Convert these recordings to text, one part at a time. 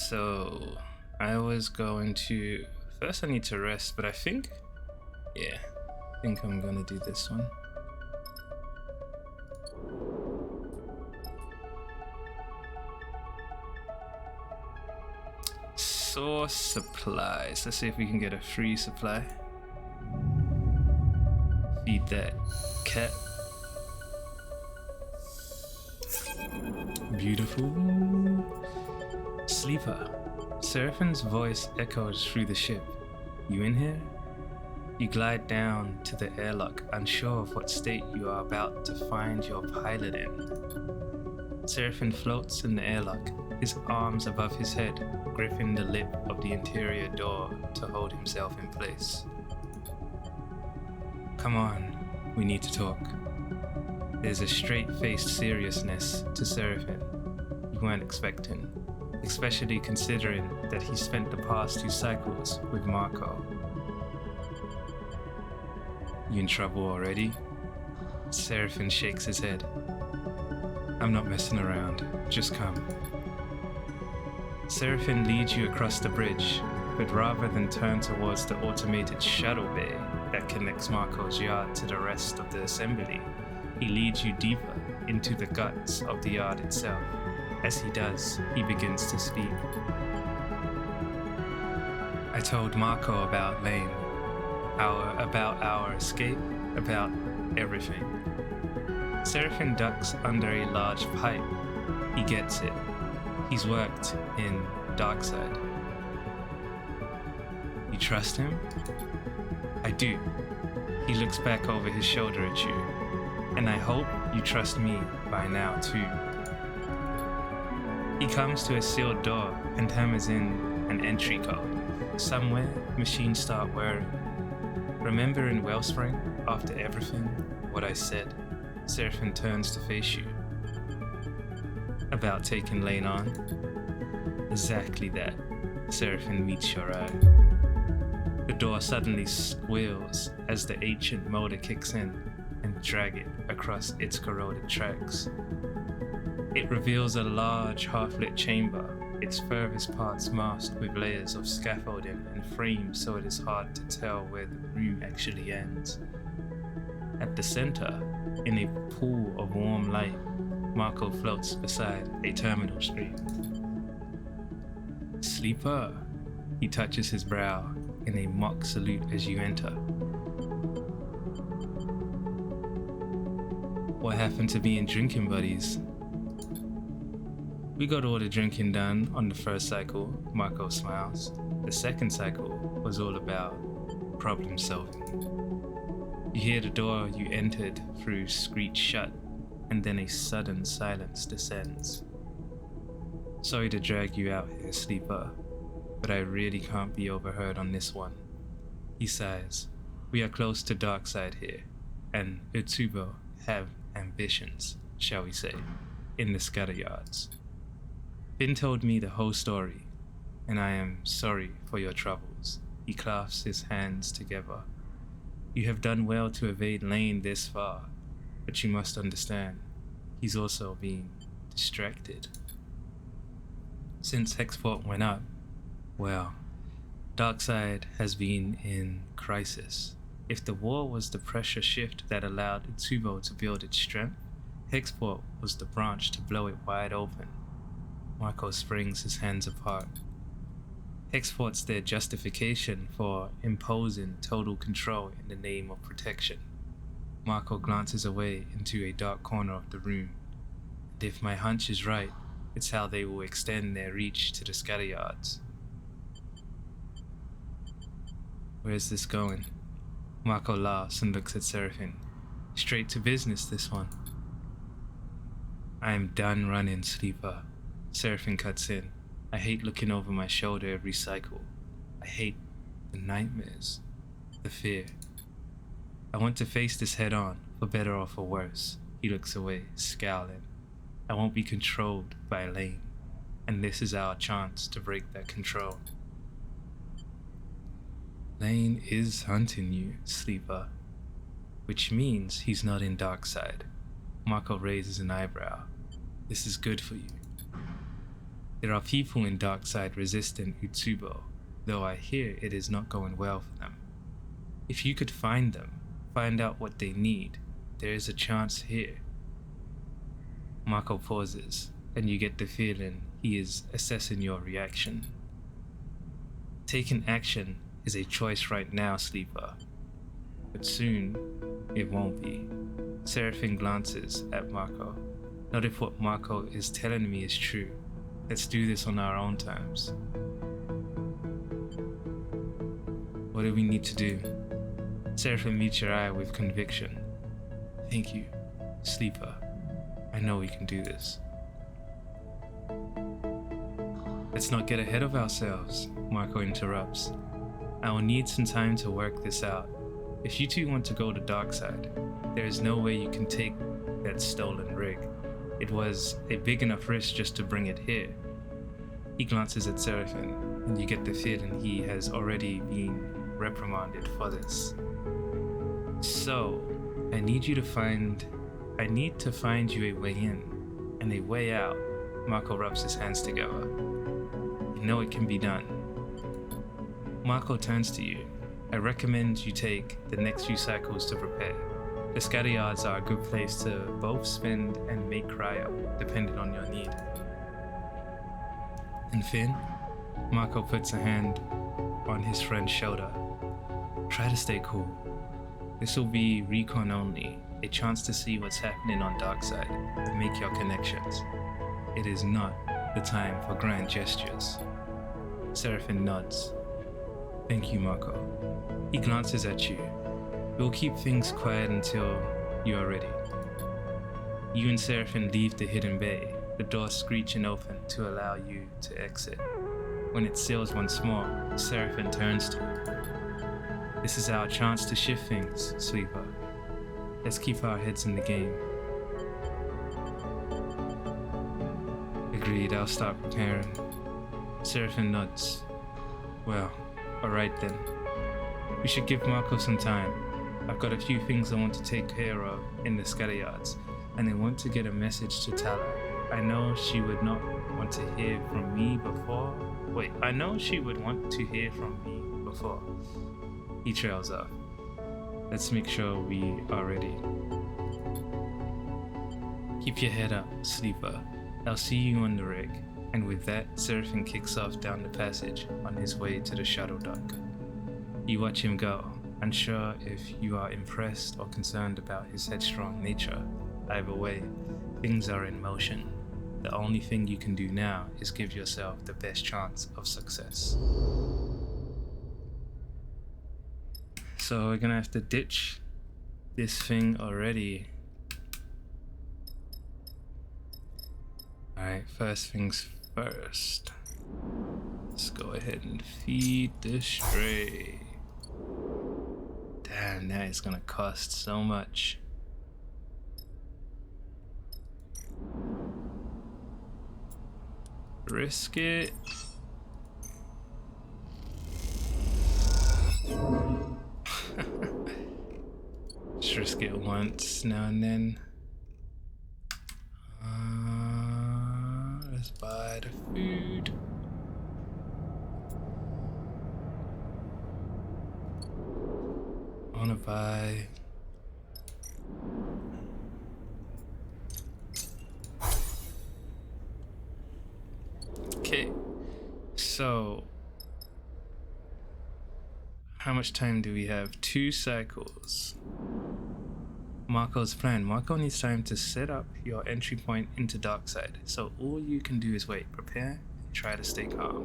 So, I was going to. First, I need to rest, but I think. Yeah, I think I'm gonna do this one. Source supplies. Let's see if we can get a free supply. Feed that cat. Beautiful. Sleeper. Seraphin's voice echoes through the ship. You in here? You glide down to the airlock, unsure of what state you are about to find your pilot in. Seraphin floats in the airlock, his arms above his head, gripping the lip of the interior door to hold himself in place. Come on, we need to talk. There's a straight-faced seriousness to Seraphin you weren't expecting, especially considering that he spent the past 2 cycles with Marco. You in trouble already? Seraphin shakes his head. I'm not messing around, just come. Seraphin leads you across the bridge, but rather than turn towards the automated shuttle bay that connects Marco's yard to the rest of the assembly, he leads you deeper into the guts of the yard itself. As he does, he begins to speak. I told Marco about Lane, about our escape, about everything. Seraphin ducks under a large pipe. He gets it. He's worked in Darkside. You trust him? I do. He looks back over his shoulder at you. And I hope you trust me by now too. He comes to a sealed door and hammers in an entry code. Somewhere, machines start whirring. Remember in Wellspring, after everything, what I said, Seraphin turns to face you. About taking Lane on? Exactly that. Seraphin meets your eye. The door suddenly squeals as the ancient motor kicks in and drag it across its corroded tracks. It reveals a large half-lit chamber, its furthest parts masked with layers of scaffolding and framed so it is hard to tell where the room actually ends. At the center, in a pool of warm light, Marco floats beside a terminal screen. Sleeper, he touches his brow in a mock salute as you enter. What happened to being drinking buddies? We got all the drinking done on the first cycle, Marco smiles. The second cycle was all about problem solving. You hear the door you entered through screech shut, and then a sudden silence descends. Sorry to drag you out here, Sleeper, but I really can't be overheard on this one. He sighs. We are close to Darkside here, and Utsubo have ambitions, shall we say, in the scatter yards. Finn told me the whole story, and I am sorry for your troubles. He clasps his hands together. You have done well to evade Lane this far, but you must understand, he's also being distracted. Since Hexport went up, well, Darkside has been in crisis. If the war was the pressure shift that allowed Utsubo to build its strength, Hexport was the branch to blow it wide open. Marco springs his hands apart. Hexport's their justification for imposing total control in the name of protection. Marco glances away into a dark corner of the room. And if my hunch is right, it's how they will extend their reach to the scatter yards. Where's this going? Marco laughs and looks at Seraphin. Straight to business, this one. I am done running, Sleeper. Seraphin cuts in. I hate looking over my shoulder every cycle. I hate the nightmares, the fear. I want to face this head on, for better or for worse. He looks away, scowling. I won't be controlled by Lane, and this is our chance to break that control. Lane is hunting you, Sleeper, which means he's not in Darkside. Marco raises an eyebrow. This is good for you. There are people in Darkside resistant Utsubo, though I hear it is not going well for them. If you could find them, find out what they need, there is a chance here. Mako pauses, and you get the feeling he is assessing your reaction. Taking action is a choice right now, Sleeper. But soon, it won't be. Seraphine glances at Mako. Not if what Mako is telling me is true. Let's do this on our own terms. What do we need to do? Seraphine meets your eye with conviction. Thank you, Sleeper. I know we can do this. Let's not get ahead of ourselves, Marco interrupts. I will need some time to work this out. If you two want to go to Darkside, there is no way you can take that stolen rig. It was a big enough risk just to bring it here. He glances at Seraphine, and you get the feeling he has already been reprimanded for this. So, I need to find you a way in and a way out. Marco rubs his hands together. You know it can be done. Marco turns to you. I recommend you take the next few cycles to prepare. The scatter yards are a good place to both spend and make cryo, depending on your need. And Finn? Marco puts a hand on his friend's shoulder. Try to stay cool. This will be recon only, a chance to see what's happening on Darkside and make your connections. It is not the time for grand gestures. Seraphine nods. Thank you, Marco. He glances at you. We'll keep things quiet until you are ready. You and Seraphine leave the hidden bay, the door screeching open to allow you to exit. When it seals once more, Seraphine turns to you. This is our chance to shift things, Sleeper. Let's keep our heads in the game. Agreed, I'll start preparing. Seraphine nods. Well, alright then. We should give Marco some time. I've got a few things I want to take care of in the scatter yards, and I want to get a message to Tala. I know she would not want to hear from me before. I know she would want to hear from me before. He trails off. Let's make sure we are ready. Keep your head up, Sleeper. I'll see you on the rig. And with that, Seraphine kicks off down the passage on his way to the shuttle dock. You watch him go, unsure if you are impressed or concerned about his headstrong nature. Either way, things are in motion. The only thing you can do now is give yourself the best chance of success. So we're gonna have to ditch this thing already. Alright, first things first. Let's go ahead and feed the stray. Damn, that is gonna cost so much. Risk it. Just risk it once now and then. Let's buy the food. I wanna buy okay, so how much time do we have? 2 cycles. Marco's plan. Marco needs time to set up your entry point into Darkside, so all you can do is wait, prepare, and try to stay calm.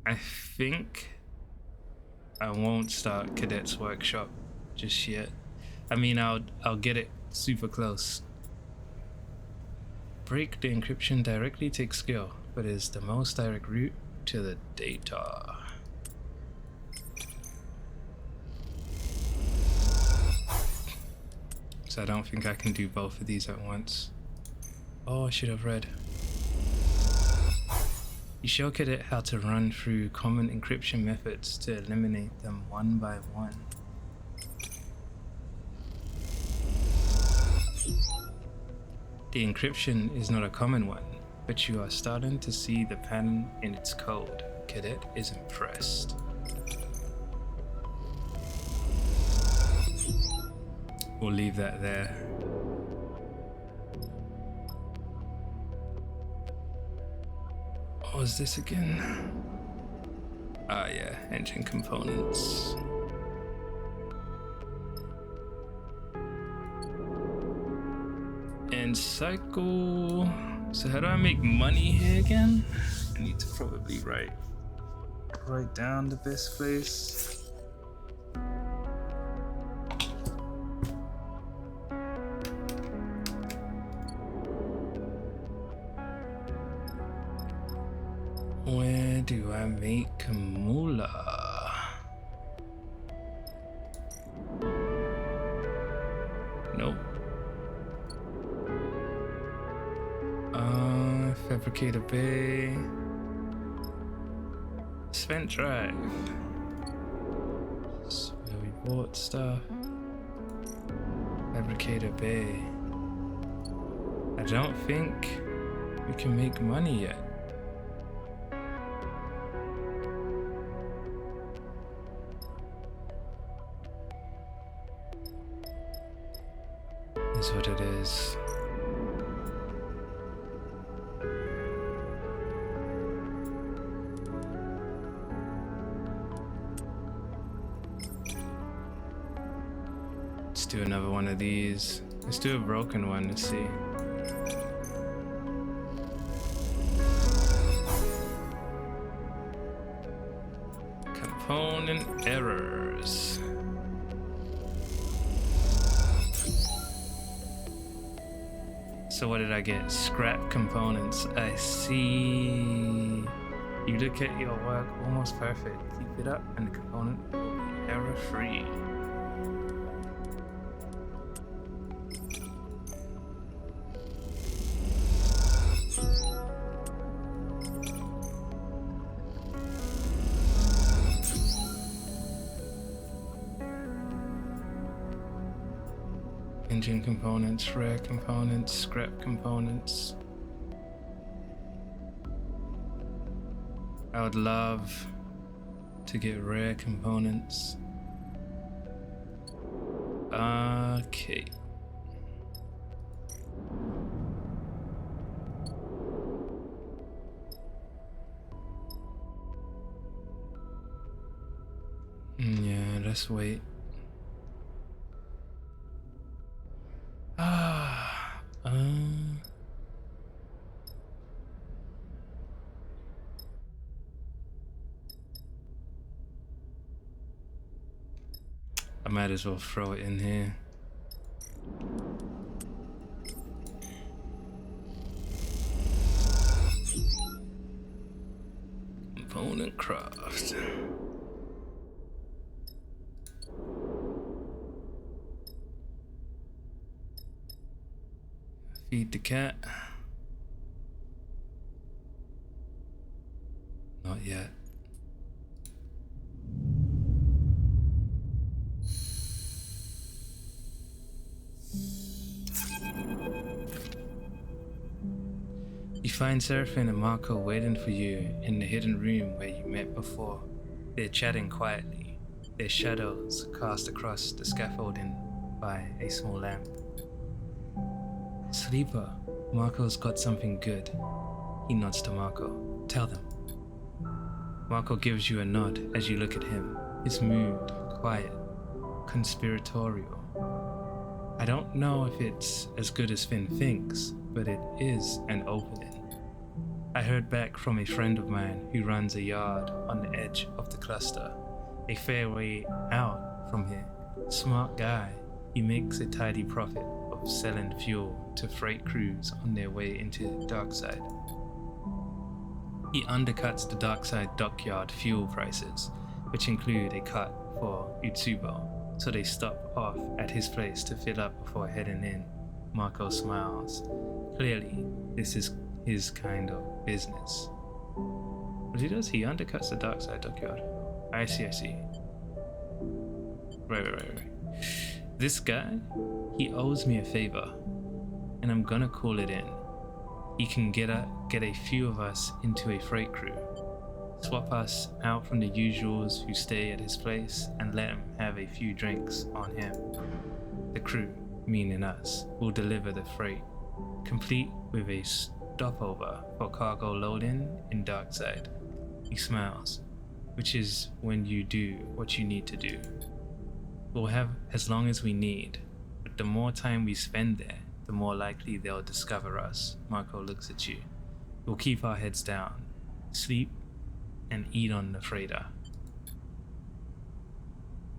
I think I won't start Cadet's Workshop just yet. I mean, I'll get it super close. Break the encryption directly takes skill, but is the most direct route to the data. So I don't think I can do both of these at once. Oh, I should have read. You show Cadet how to run through common encryption methods to eliminate them one by one. The encryption is not a common one, but you are starting to see the pattern in its code. Cadet is impressed. We'll leave that there. What was this again? Ah, yeah, engine components. And cycle. So how do I make money here again? I need to probably write down the best place. Where do I make moolah? Nope. Fabricator Bay. Spent Drive. That's where we bought stuff. Fabricator Bay. I don't think we can make money yet. Is what it is. Let's do another one of these. Let's do a broken one to see. Component errors. So what did I get? Scrap components. I see. You look at your work, almost perfect. Keep it up and the component will be error-free. Engine components, rare components, scrap components. I would love to get rare components. Okay. Yeah, let's wait. I might as well throw it in here. Component craft. Feed the cat. Not yet. You find Seraphine and Marco waiting for you in the hidden room where you met before. They're chatting quietly, their shadows cast across the scaffolding by a small lamp. Sleeper, Marco's got something good. He nods to Marco. Tell them. Marco gives you a nod as you look at him. His mood, quiet, conspiratorial. I don't know if it's as good as Finn thinks, but it is an opening. I heard back from a friend of mine who runs a yard on the edge of the cluster, a fair way out from here. Smart guy, he makes a tidy profit of selling fuel to freight crews on their way into the dark side. He undercuts the dark side dockyard fuel prices, which include a cut for Utsubo, so they stop off at his place to fill up before heading in. Marco smiles. Clearly, this is his kind of business. What he does, he undercuts the dark side dockyard. I see. Right. This guy, he owes me a favor, and I'm gonna call it in. He can get a few of us into a freight crew, swap us out from the usuals who stay at his place, and let him have a few drinks on him. The crew, meaning us, will deliver the freight, complete with a stopover for cargo load-in Darkside. He smiles, which is when you do what you need to do. We'll have as long as we need, but the more time we spend there, the more likely they'll discover us. Marco looks at you. We'll keep our heads down, sleep, and eat on the freighter.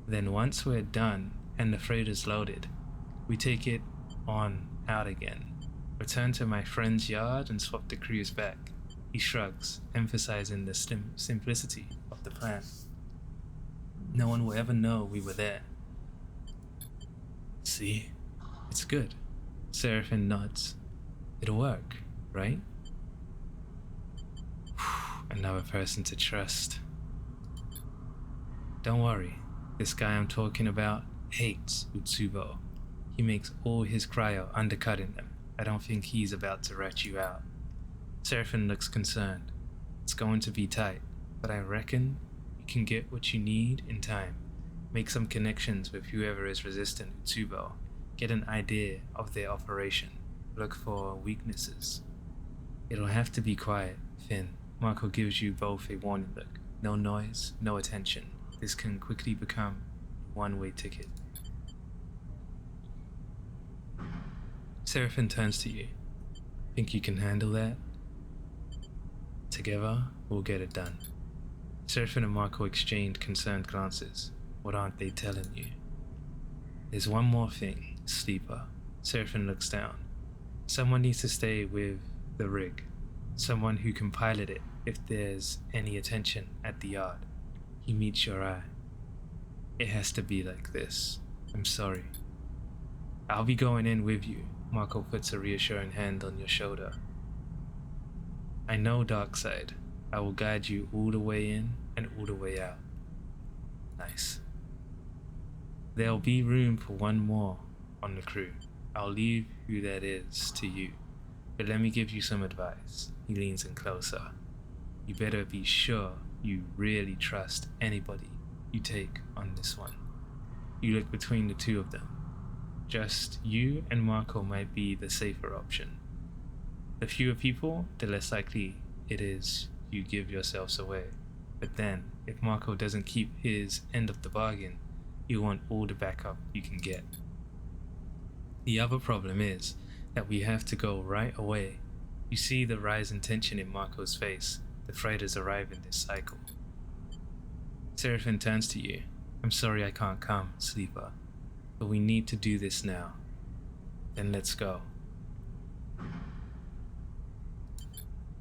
Then once we're done and the freighter's loaded, we take it on out again, return to my friend's yard and swap the crews back. He shrugs, emphasizing the simplicity of the plan. No one will ever know we were there. See? It's good. Seraphin nods. It'll work, right? Another person to trust. Don't worry, this guy I'm talking about hates Utsubo. He makes all his cryo undercutting them. I don't think he's about to rat you out. Seraphin looks concerned. It's going to be tight, but I reckon you can get what you need in time. Make some connections with whoever is resistant Utsubo. Get an idea of their operation. Look for weaknesses. It'll have to be quiet, Finn. Marco gives you both a warning look. No noise, no attention. This can quickly become a one-way ticket. Seraphin turns to you. Think you can handle that? Together, we'll get it done. Seraphin and Marco exchange concerned glances. What aren't they telling you? There's one more thing, Sleeper. Seraphin looks down. Someone needs to stay with the rig. Someone who can pilot it if there's any attention at the yard. He meets your eye. It has to be like this. I'm sorry. I'll be going in with you. Marco puts a reassuring hand on your shoulder. I know Darkside. I will guide you all the way in and all the way out. Nice. There'll be room for one more on the crew. I'll leave who that is to you. But let me give you some advice. He leans in closer. You better be sure you really trust anybody you take on this one. You look between the two of them. Just you and Marco might be the safer option. The fewer people, the less likely it is you give yourselves away. But then, if Marco doesn't keep his end of the bargain, you want all the backup you can get. The other problem is that we have to go right away. You see the rise in tension in Marco's face. The freighters arrive in this cycle. Seraphin turns to you. I'm sorry I can't come, Sleeper, but we need to do this now. Then let's go.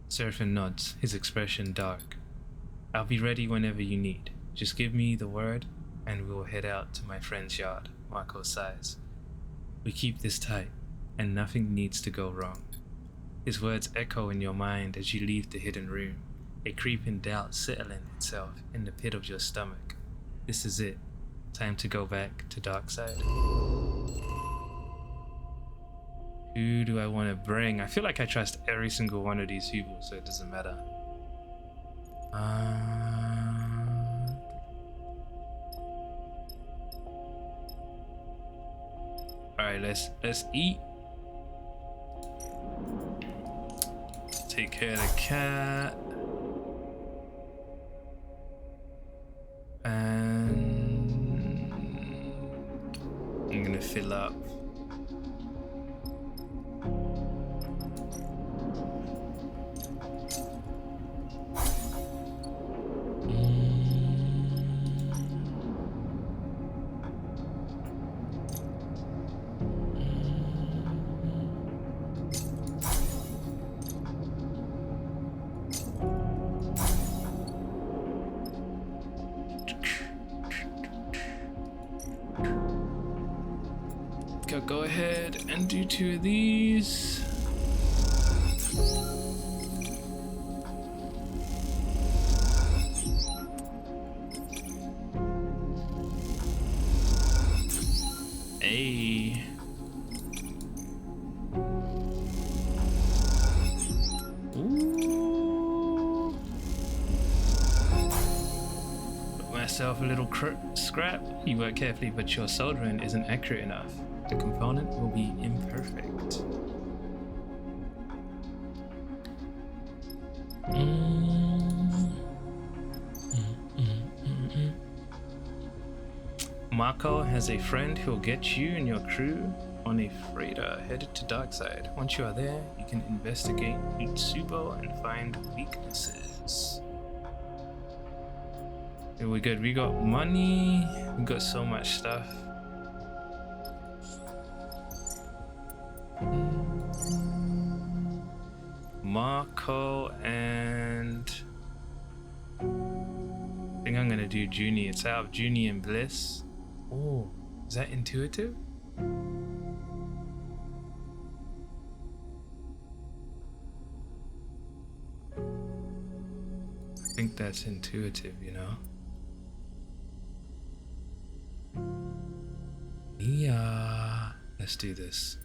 Seraphin nods, his expression dark. I'll be ready whenever you need. Just give me the word and we'll head out to my friend's yard. Marco sighs. We keep this tight and nothing needs to go wrong. His words echo in your mind as you leave the hidden room, a creeping doubt settling itself in the pit of your stomach. This is it. Time to go back to Darkside. Who do I want to bring? I feel like I trust every single one of these people, so it doesn't matter. Alright, let's eat. Take care of the cat. And I'm gonna fill up. Go ahead and do 2 of these. Hey. Ooh. Put myself a little scrap. You work carefully, but your soldering isn't accurate enough. The component will be imperfect. Marco has a friend who'll get you and your crew on a freighter headed to Darkside. Once you are there, you can investigate Utsubo and find weaknesses. Yeah, we're good. We got money. We got so much stuff. Marco and I think I'm gonna do Junie. It's out of Junie and Bliss. Oh, is that intuitive? I think that's intuitive, you know? Yeah, let's do this.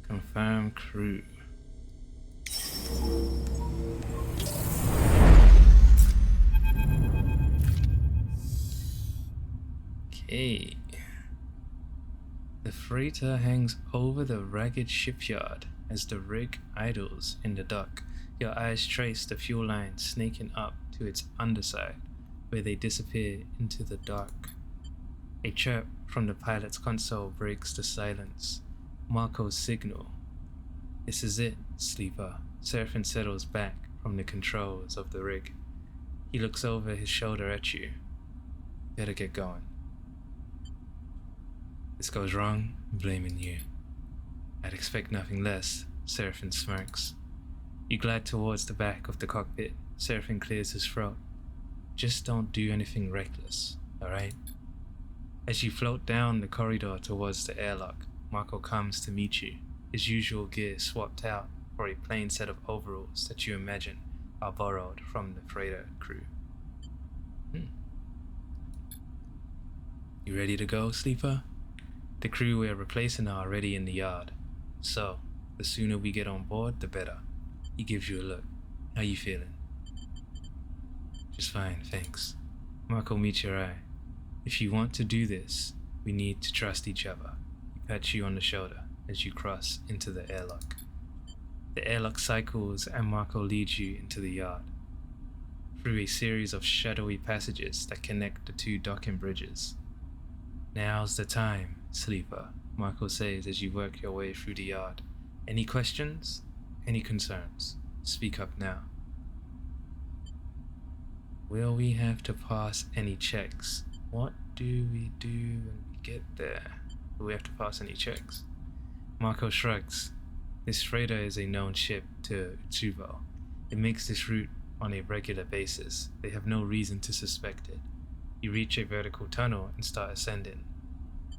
Confirm crew. Okay. The freighter hangs over the ragged shipyard as the rig idles in the dock. Your eyes trace the fuel lines snaking up to its underside, where they disappear into the dark. A chirp from the pilot's console breaks the silence. Marco's signal. This is it, sleeper. Seraphin settles back from the controls of the rig. He looks over his shoulder at you. Better get going. This goes wrong, I'm blaming you. I'd expect nothing less, Seraphin smirks. You glide towards the back of the cockpit. Seraphin clears his throat. Just don't do anything reckless, alright? As you float down the corridor towards the airlock, Marco comes to meet you, his usual gear swapped out for a plain set of overalls that you imagine are borrowed from the freighter crew. You ready to go, sleeper? The crew we're replacing are already in the yard, so the sooner we get on board, the better. He gives you a look. How you feeling? Just fine, thanks. Marco meets your eye. If you want to do this, we need to trust each other. He pats you on the shoulder as you cross into the airlock. The airlock cycles and Marco leads you into the yard, through a series of shadowy passages that connect the two docking bridges. Now's the time, sleeper, Marco says as you work your way through the yard. Any questions? Any concerns? Speak up now. Will we have to pass any checks? What do we do when we get there? Will we have to pass any checks? Marco shrugs. This freighter is a known ship to Utsubo. It makes this route on a regular basis. They have no reason to suspect it. You reach a vertical tunnel and start ascending.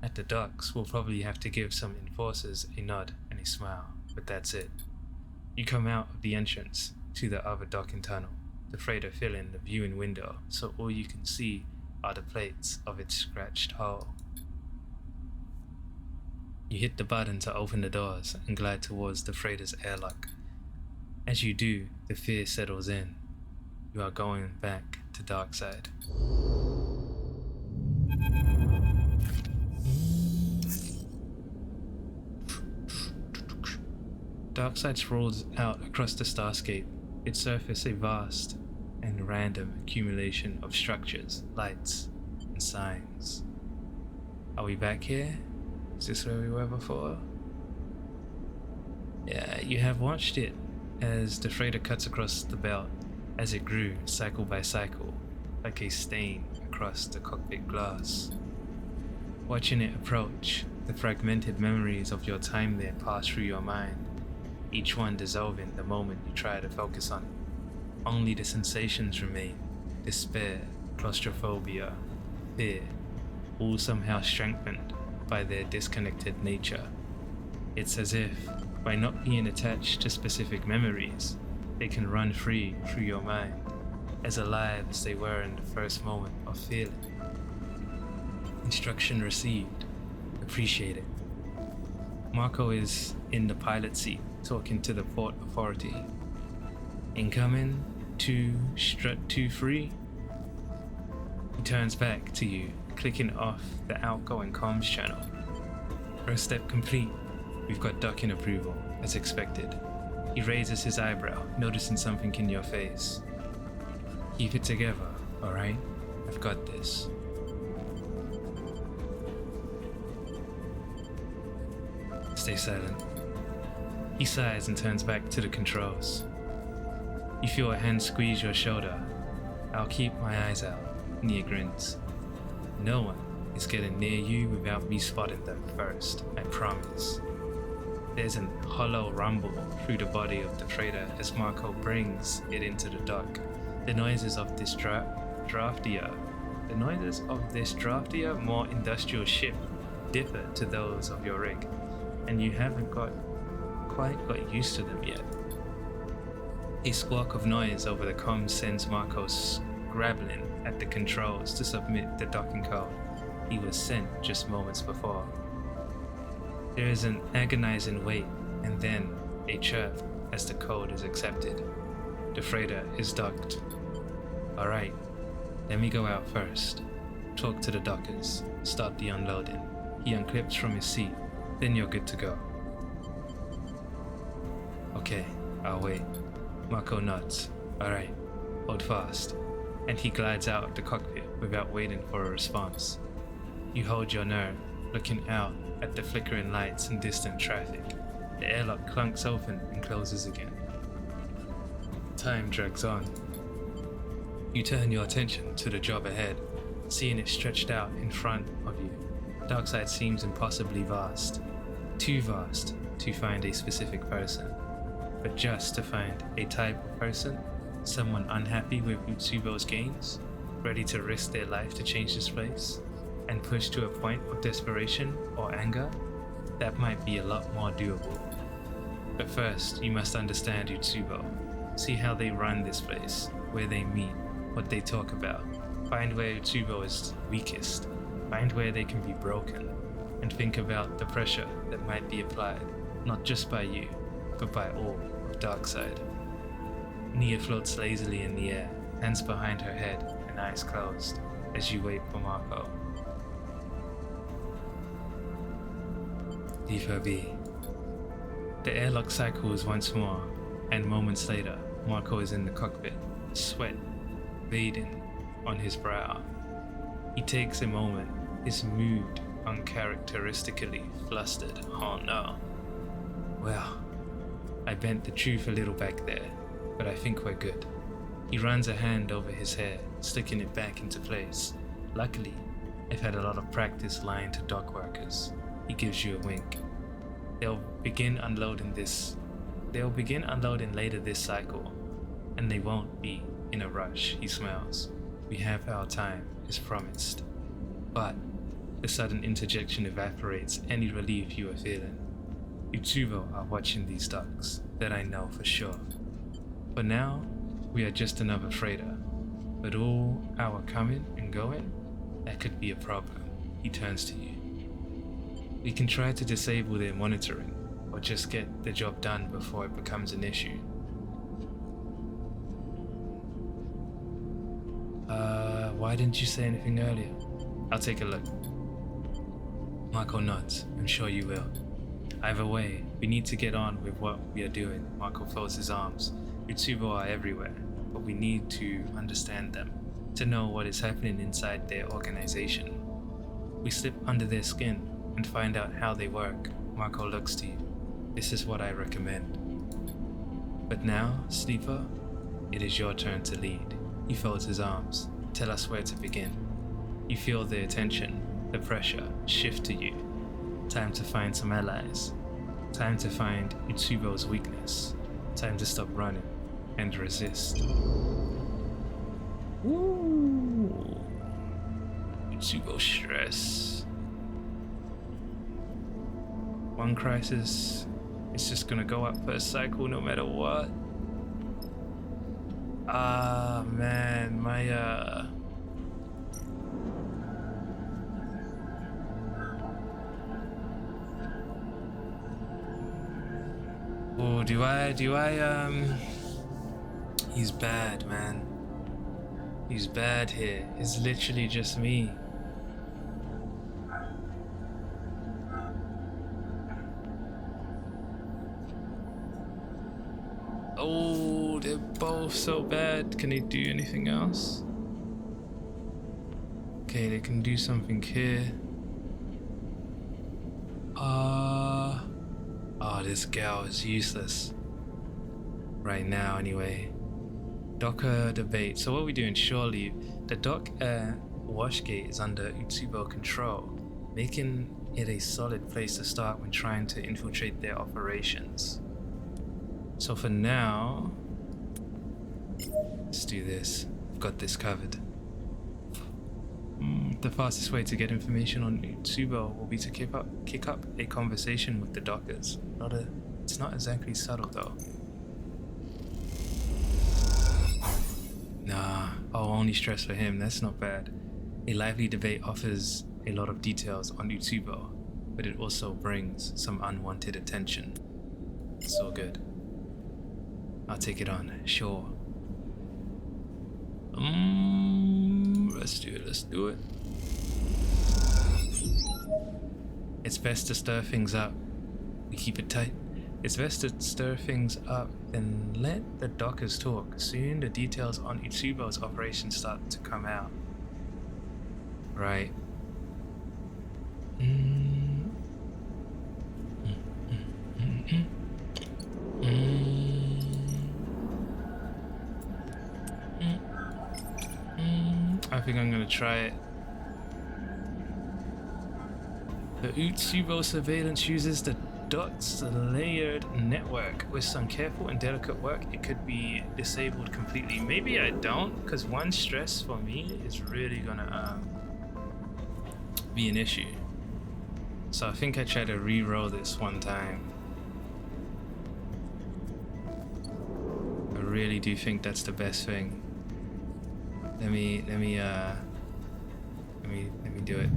At the docks, we'll probably have to give some enforcers a nod and a smile, but that's it. You come out of the entrance to the other docking tunnel, the freighter filling the viewing window, so all you can see are the plates of its scratched hull. You hit the button to open the doors and glide towards the freighter's airlock. As you do, the fear settles in. You are going back to Darkside. Darkside sprawls out across the starscape, its surface a vast and random accumulation of structures, lights, and signs. Are we back here? Is this where we were before? Yeah, you have watched it as the freighter cuts across the belt, as it grew cycle by cycle, like a stain across the cockpit glass. Watching it approach, the fragmented memories of your time there pass through your mind, each one dissolving the moment you try to focus on it. Only the sensations remain: despair, claustrophobia, fear, all somehow strengthened by their disconnected nature. It's as if, by not being attached to specific memories, they can run free through your mind, as alive as they were in the first moment of feeling. Instruction received. Appreciated. Marco is in the pilot seat, talking to the port authority. Incoming, 2, strut 2 free. He turns back to you, clicking off the outgoing comms channel. First step complete. We've got docking approval, as expected. He raises his eyebrow, noticing something in your face. Keep it together, alright? I've got this. Stay silent. He sighs and turns back to the controls. You feel a hand squeeze your shoulder. I'll keep my eyes out. Nia grins. No one is getting near you without me spotting them first, I promise. There's a hollow rumble through the body of the freighter as Marco brings it into the dock. The noises of this draftier, more industrial ship differ to those of your rig, and you haven't quite got used to them yet. A squawk of noise over the comms sends Marco scrabbling at the controls to submit the docking code he was sent just moments before. There is an agonizing wait, and then a chirp as the code is accepted. The freighter is docked. Alright, let me go out first. Talk to the dockers. Start the unloading. He unclips from his seat. Then you're good to go. Okay, I'll wait. Marco nods. Alright, hold fast. And he glides out of the cockpit without waiting for a response. You hold your nerve, looking out at the flickering lights and distant traffic. The airlock clunks open and closes again. Time drags on. You turn your attention to the job ahead, seeing it stretched out in front of you. Darkside seems impossibly vast. Too vast to find a specific person, but just to find a type of person, someone unhappy with Utsubo's gains, ready to risk their life to change this place, and push to a point of desperation or anger, that might be a lot more doable. But first, you must understand Utsubo. See how they run this place, where they meet, what they talk about. Find where Utsubo is weakest. Find where they can be broken. And think about the pressure that might be applied, not just by you, but by all of Darkside. Nia floats lazily in the air, hands behind her head and eyes closed, as you wait for Marco. Leave her be. The airlock cycles once more, and moments later, Marco is in the cockpit, sweat beading on his brow. He takes a moment, his mood uncharacteristically flustered. Oh no. Well, I bent the truth a little back there, but I think we're good. He runs a hand over his hair, sticking it back into place. Luckily, I've had a lot of practice lying to dock workers. He gives you a wink. They'll begin unloading later this cycle, and they won't be in a rush, he smiles. We have our time, as promised. But the sudden interjection evaporates any relief you are feeling. Utsubo are watching these docks, that I know for sure. For now, we are just another freighter, but all our coming and going, that could be a problem. He turns to you. We can try to disable their monitoring, or just get the job done before it becomes an issue. Why didn't you say anything earlier? I'll take a look. Marco nods. I'm sure you will. Either way, we need to get on with what we are doing. Marco folds his arms. Utsubo are everywhere, but we need to understand them, to know what is happening inside their organization. We slip under their skin and find out how they work. Marco looks to you. This is what I recommend. But now, Sleeper, it is your turn to lead. He folds his arms. Tell us where to begin. You feel the attention, the pressure shift to you. Time to find some allies. Time to find Utsubo's weakness. Time to stop running and resist. Ooh. Utsubo stress. One crisis, it's just gonna go up per cycle no matter what. Ah, man, my oh, he's bad, man. He's bad here. It's literally just me. Oh, they're both so bad. Can they do anything else? Okay, they can do something here. Oh, this gal is useless. Right now, anyway. Docker debate. So what are we doing? Surely the dock washgate is under Utsubo control, making it a solid place to start when trying to infiltrate their operations. So for now, let's do this. I've got this covered. The fastest way to get information on Utsubo will be to kick up a conversation with the dockers. It's not exactly subtle though. Nah, only stress for him, that's not bad. A lively debate offers a lot of details on Utsubo, but it also brings some unwanted attention. It's all good. I'll take it on, sure. Let's do it. It's best to stir things up. We keep it tight. It's best to stir things up and let the dockers talk. Soon the details on Utsubo's operation start to come out. Right. I think I'm gonna try it. The Utsubo surveillance uses the dots layered network. With some careful and delicate work, it could be disabled completely. Maybe I don't, because one stress for me is really gonna be an issue. So I think I try to re-roll this one time. I really do think that's the best thing. Let me do it.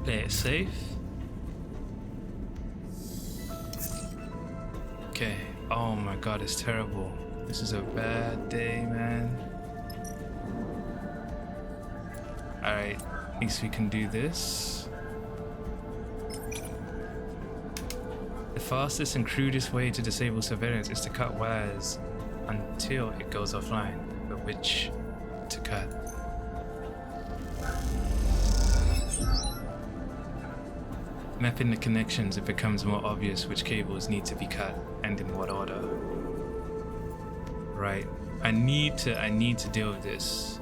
Play it safe. Okay. Oh my god, it's terrible. This is a bad day, man. Alright, at least we can do this. The fastest and crudest way to disable surveillance is to cut wires until it goes offline, but which to cut? Mapping the connections, it becomes more obvious which cables need to be cut and in what order. Right. I need to deal with this.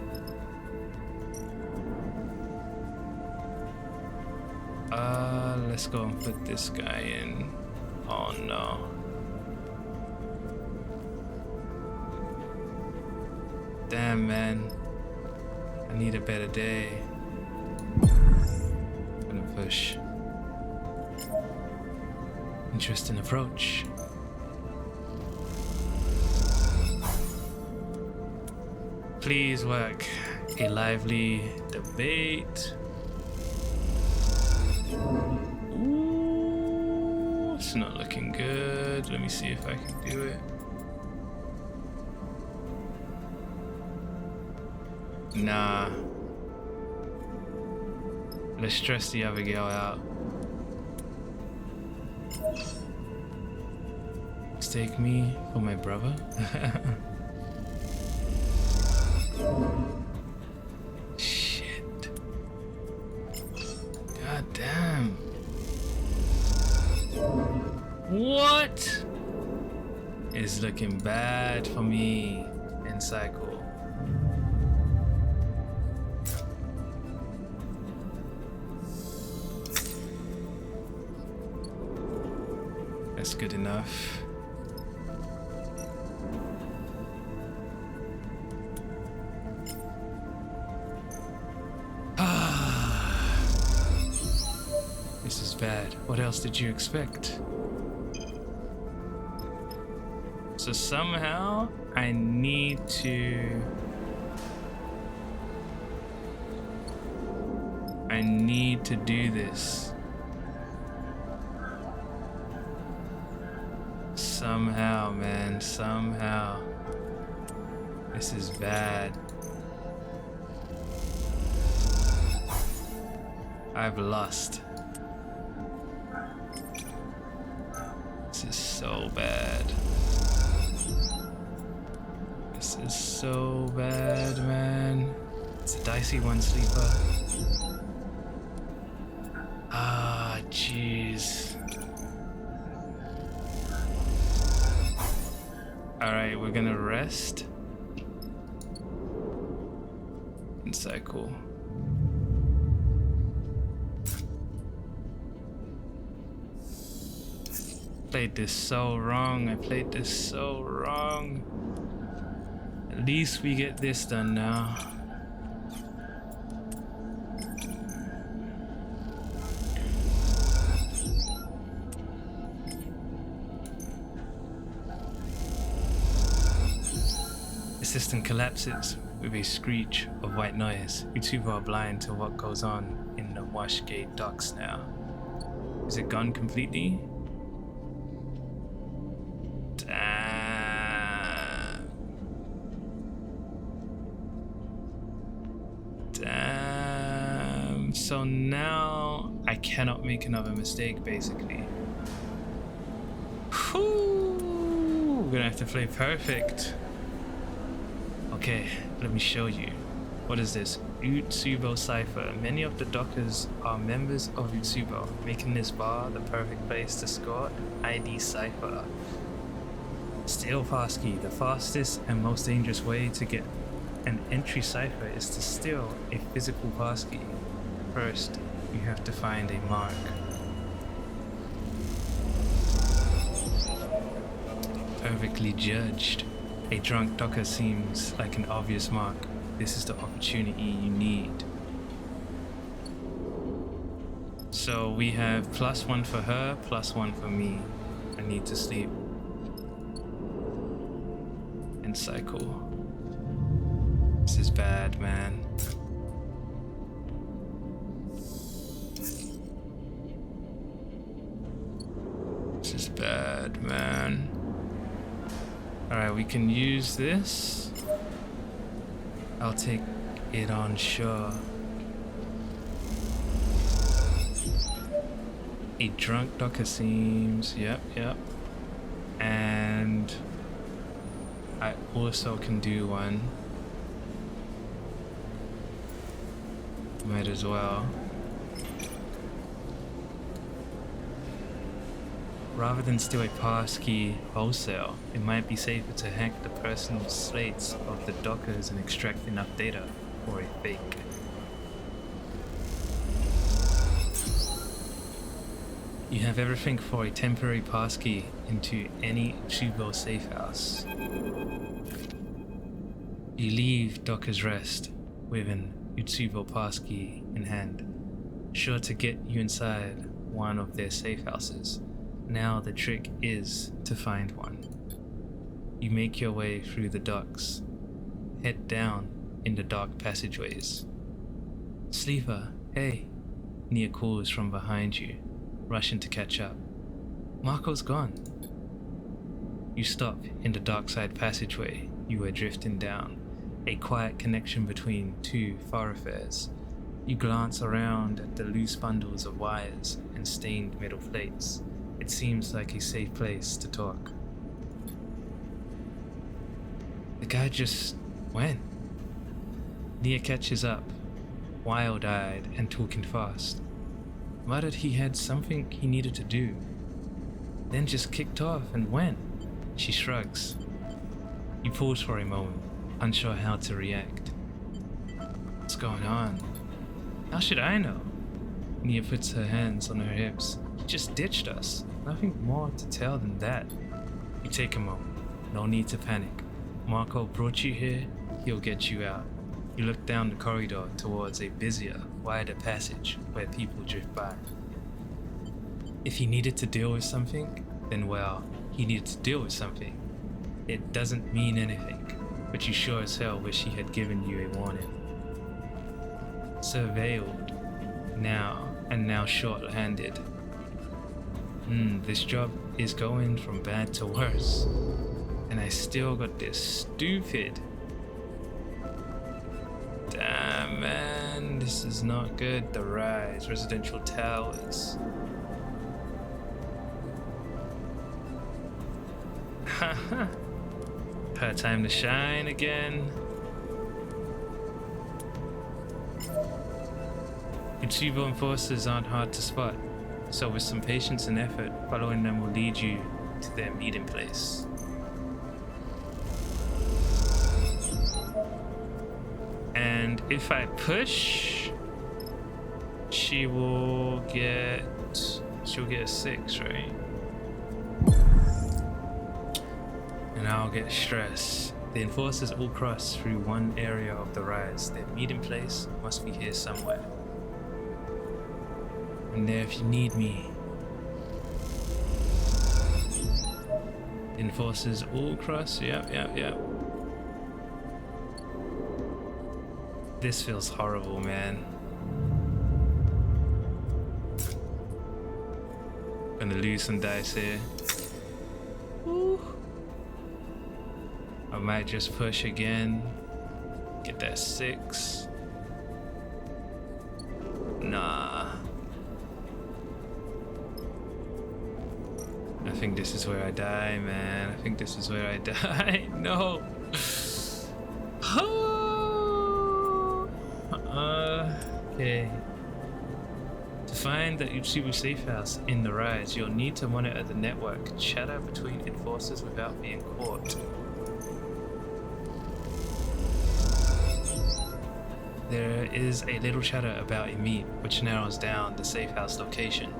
Let's go and put this guy in. Oh no. Damn, man. I need a better day. I'm gonna push. Interesting approach. Please work. A lively debate. Ooh, it's not looking good. Let me see if I can do it. Nah. Let's stress the other girl out. Mistake me for my brother. Shit. God damn. What? It's looking bad for me in cycle. That's good enough. This is bad. What else did you expect? So somehow I need to do this. Somehow, man, somehow. This is bad. I've lost. This is so bad. This is so bad, man. It's a dicey one, Sleeper. Ah, jeez. Alright, we're gonna rest. And cycle. Played this so wrong. I played this so wrong. At least we get this done now. The system collapses with a screech of white noise. You two are blind to what goes on in the Washgate docks now. Is it gone completely? Damn. So now I cannot make another mistake, basically. Whew. We're gonna have to play perfect. Okay, let me show you. What is this? Utsubo Cipher. Many of the dockers are members of Utsubo, making this bar the perfect place to score an ID cipher. Steal passkey. The fastest and most dangerous way to get an entry cipher is to steal a physical passkey. First, you have to find a mark. Perfectly judged. A drunk docker seems like an obvious mark. This is the opportunity you need. So we have +1 for her, +1 for me. I need to sleep. And cycle. This is bad, man. This is bad, man. Alright, we can use this. I'll take it on shore. A drunk docker seems, yep. And I also can do one. Might as well. Rather than steal a passkey wholesale, it might be safer to hack the personal slates of the dockers and extract enough data for a fake. You have everything for a temporary passkey into any Utsubo safe house. You leave Docker's Rest with an Utsubo passkey in hand, sure to get you inside one of their safe houses. Now the trick is to find one. You make your way through the docks, head down in the dark passageways. Sleeper, hey, Nia calls from behind you, rushing to catch up. Marco's gone. You stop in the dark side passageway you were drifting down, a quiet connection between two thoroughfares. You glance around at the loose bundles of wires and stained metal plates. It seems like a safe place to talk. The guy just went. Nia catches up, wild-eyed and talking fast. Muttered he had something he needed to do, then just kicked off and went. She shrugs. You pause for a moment, unsure how to react. What's going on? How should I know? Nia puts her hands on her hips. He just ditched us. Nothing more to tell than that. You take a moment. No need to panic. Marco brought you here, he'll get you out. You look down the corridor towards a busier, wider passage where people drift by. If he needed to deal with something, then well, he needed to deal with something. It doesn't mean anything, but you sure as hell wish he had given you a warning. Surveilled, now short-handed. This job is going from bad to worse. And I still got this stupid. Damn, man, this is not good. The rise, residential towers. Haha. Her time to shine again. Uchibo enforcers aren't hard to spot, so with some patience and effort, following them will lead you to their meeting place. And if I push, she'll get a 6, right? And I'll get stress. The enforcers all cross through one area of the rise. Their meeting place must be here somewhere. I'm there if you need me. Enforcers all cross. Yep. This feels horrible, man. Gonna lose some dice here. Ooh. I might just push again. Get that 6. Nah. I think this is where I die, man. I think this is where I die. No. Okay. To find the Uchibu safe house in the rise, you'll need to monitor the network chatter between enforcers without being caught. There is a little chatter about a meet, which narrows down the safe house location.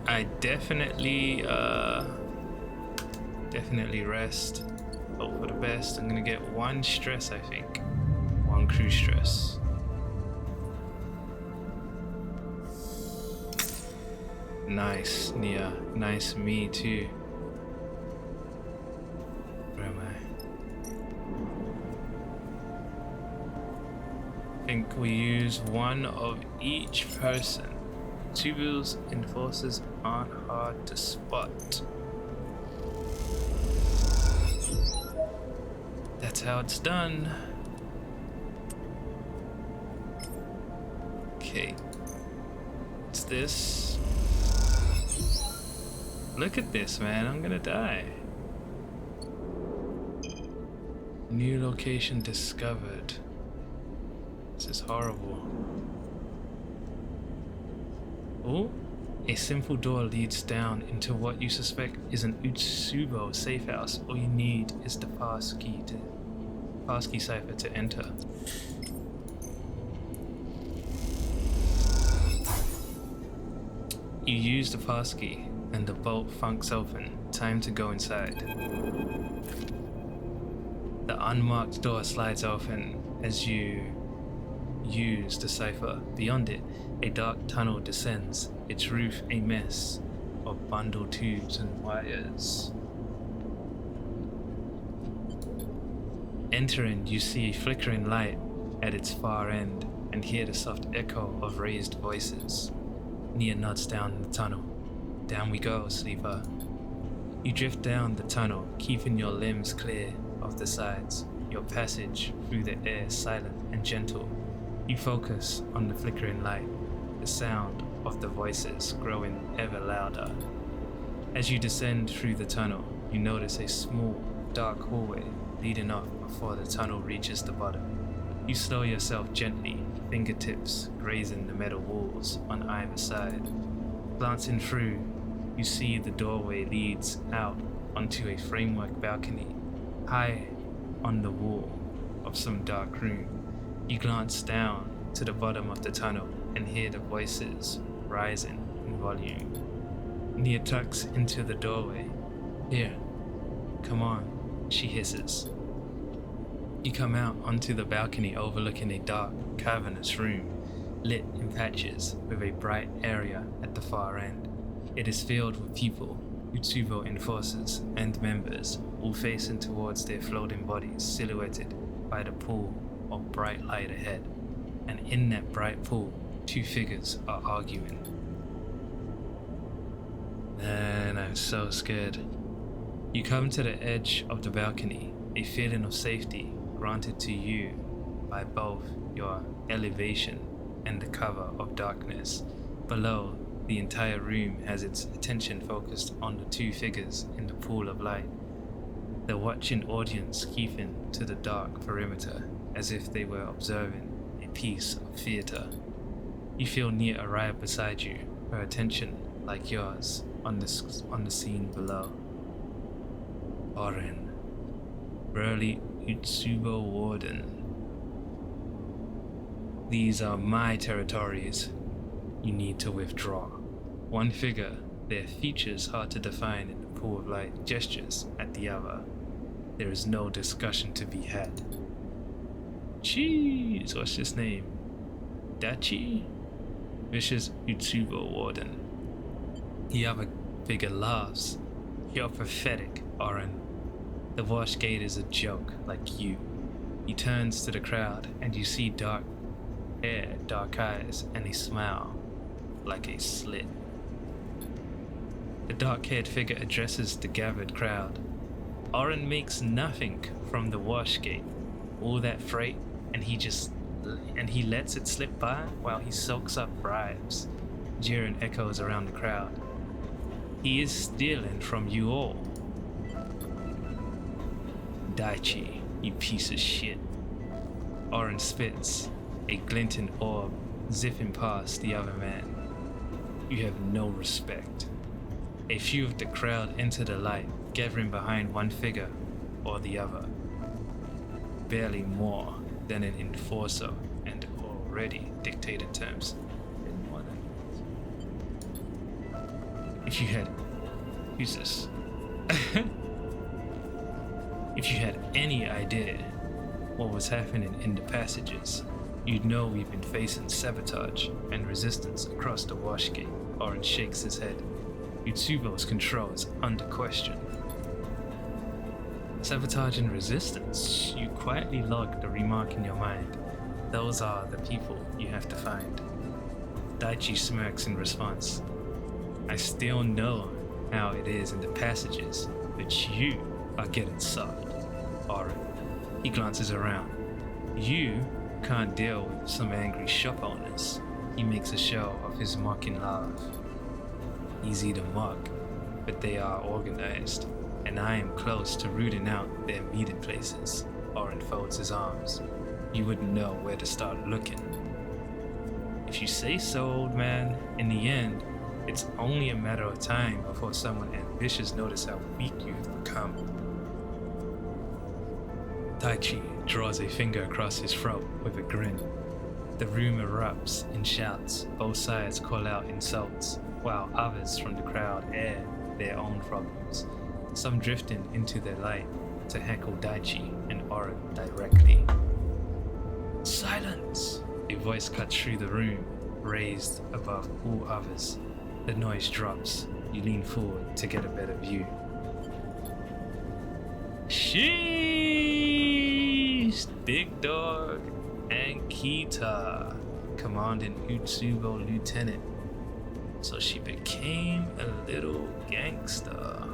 I definitely rest. Hope for the best. I'm gonna get 1 stress, I think. 1 crew stress. Nice, Nia. Nice, me too. Where am I? I think we use 1 of each person. Uchibu's enforcers aren't hard to spot. That's how it's done. Okay. What's this? Look at this, man. I'm gonna die. New location discovered. This is horrible. Oh, a simple door leads down into what you suspect is an Utsubo safe house. All you need is the passkey cipher to enter. You use the passkey and the bolt funks open. Time to go inside. The unmarked door slides open as you use the cipher. Beyond it, a dark tunnel descends, its roof a mess of bundled tubes and wires. Entering, you see a flickering light at its far end and hear the soft echo of raised voices. Nia nods down the tunnel. Down we go, sleeper. You drift down the tunnel, keeping your limbs clear of the sides, your passage through the air silent and gentle. You focus on the flickering light, the sound of the voices growing ever louder. As you descend through the tunnel, you notice a small, dark hallway leading off before the tunnel reaches the bottom. You slow yourself gently, fingertips grazing the metal walls on either side. Glancing through, you see the doorway leads out onto a framework balcony, high on the wall of some dark room. You glance down to the bottom of the tunnel and hear the voices rising in volume. Nia tucks into the doorway. Here, come on, she hisses. You come out onto the balcony overlooking a dark, cavernous room, lit in patches with a bright area at the far end. It is filled with people, Utsubo enforcers and members, all facing towards their floating bodies silhouetted by the pool of bright light ahead. And in that bright pool, two figures are arguing. Man, I'm so scared. You come to the edge of the balcony, a feeling of safety granted to you by both your elevation and the cover of darkness. Below, the entire room has its attention focused on the two figures in the pool of light. The watching audience keeping to the dark perimeter as if they were observing a piece of theater. You feel Nia arrive beside you, her attention, like yours, on the scene below. Oren, burly Utsubo warden. These are my territories. You need to withdraw. One figure, their features hard to define in the pool of light, gestures at the other. There is no discussion to be had. Jeez, what's his name? Dachi? Vicious Utsubo warden. The other figure laughs. You're pathetic, Oren. The wash gate is a joke, like you. He turns to the crowd, and you see dark hair, dark eyes, and a smile, like a slit. The dark-haired figure addresses the gathered crowd. Oren makes nothing from the wash gate, all that freight, and he lets it slip by while he soaks up bribes. Jeering echoes around the crowd. He is stealing from you all. Daichi, you piece of shit. Oren spits, a glinting orb zipping past the other man. You have no respect. A few of the crowd enter the light, gathering behind one figure or the other. Barely more than an enforcer, and already dictated terms. If you had... Who's this? If you had any idea what was happening in the passages, you'd know we've been facing sabotage and resistance across the wash gate. Oren shakes his head. Utsubo's control is under question. Sabotage and resistance? You quietly log the remark in your mind. Those are the people you have to find. Daichi smirks in response. I still know how it is in the passages, but you are getting soft. Oren. He glances around. You can't deal with some angry shop owners. He makes a show of his mocking laugh. Easy to mock, but they are organized, and I am close to rooting out their meeting places. Oren folds his arms. You wouldn't know where to start looking. If you say so, old man, in the end, it's only a matter of time before someone ambitious notice how weak you've become. Daichi draws a finger across his throat with a grin. The room erupts in shouts. Both sides call out insults, while others from the crowd air their own problems, some drifting into their light to heckle Daichi and Oren directly. Silence! A voice cuts through the room, raised above all others. The noise drops. You lean forward to get a better view. Sheesh! Big Dog and Kita, commanding Utsubo lieutenant. So she became a little gangster.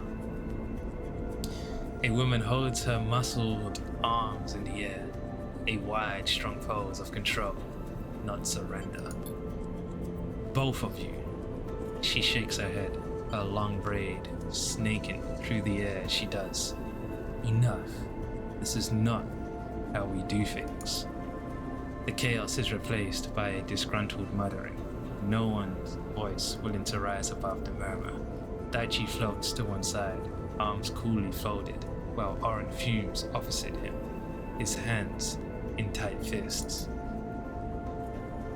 A woman holds her muscled arms in the air, a wide, strong pose of control, not surrender. Both of you. She shakes her head, her long braid snaking through the air as she does. Enough. This is not how we do things. The chaos is replaced by a disgruntled muttering, no one's voice willing to rise above the murmur. Daichi floats to one side, arms coolly folded, while Oren fumes opposite him, his hands in tight fists.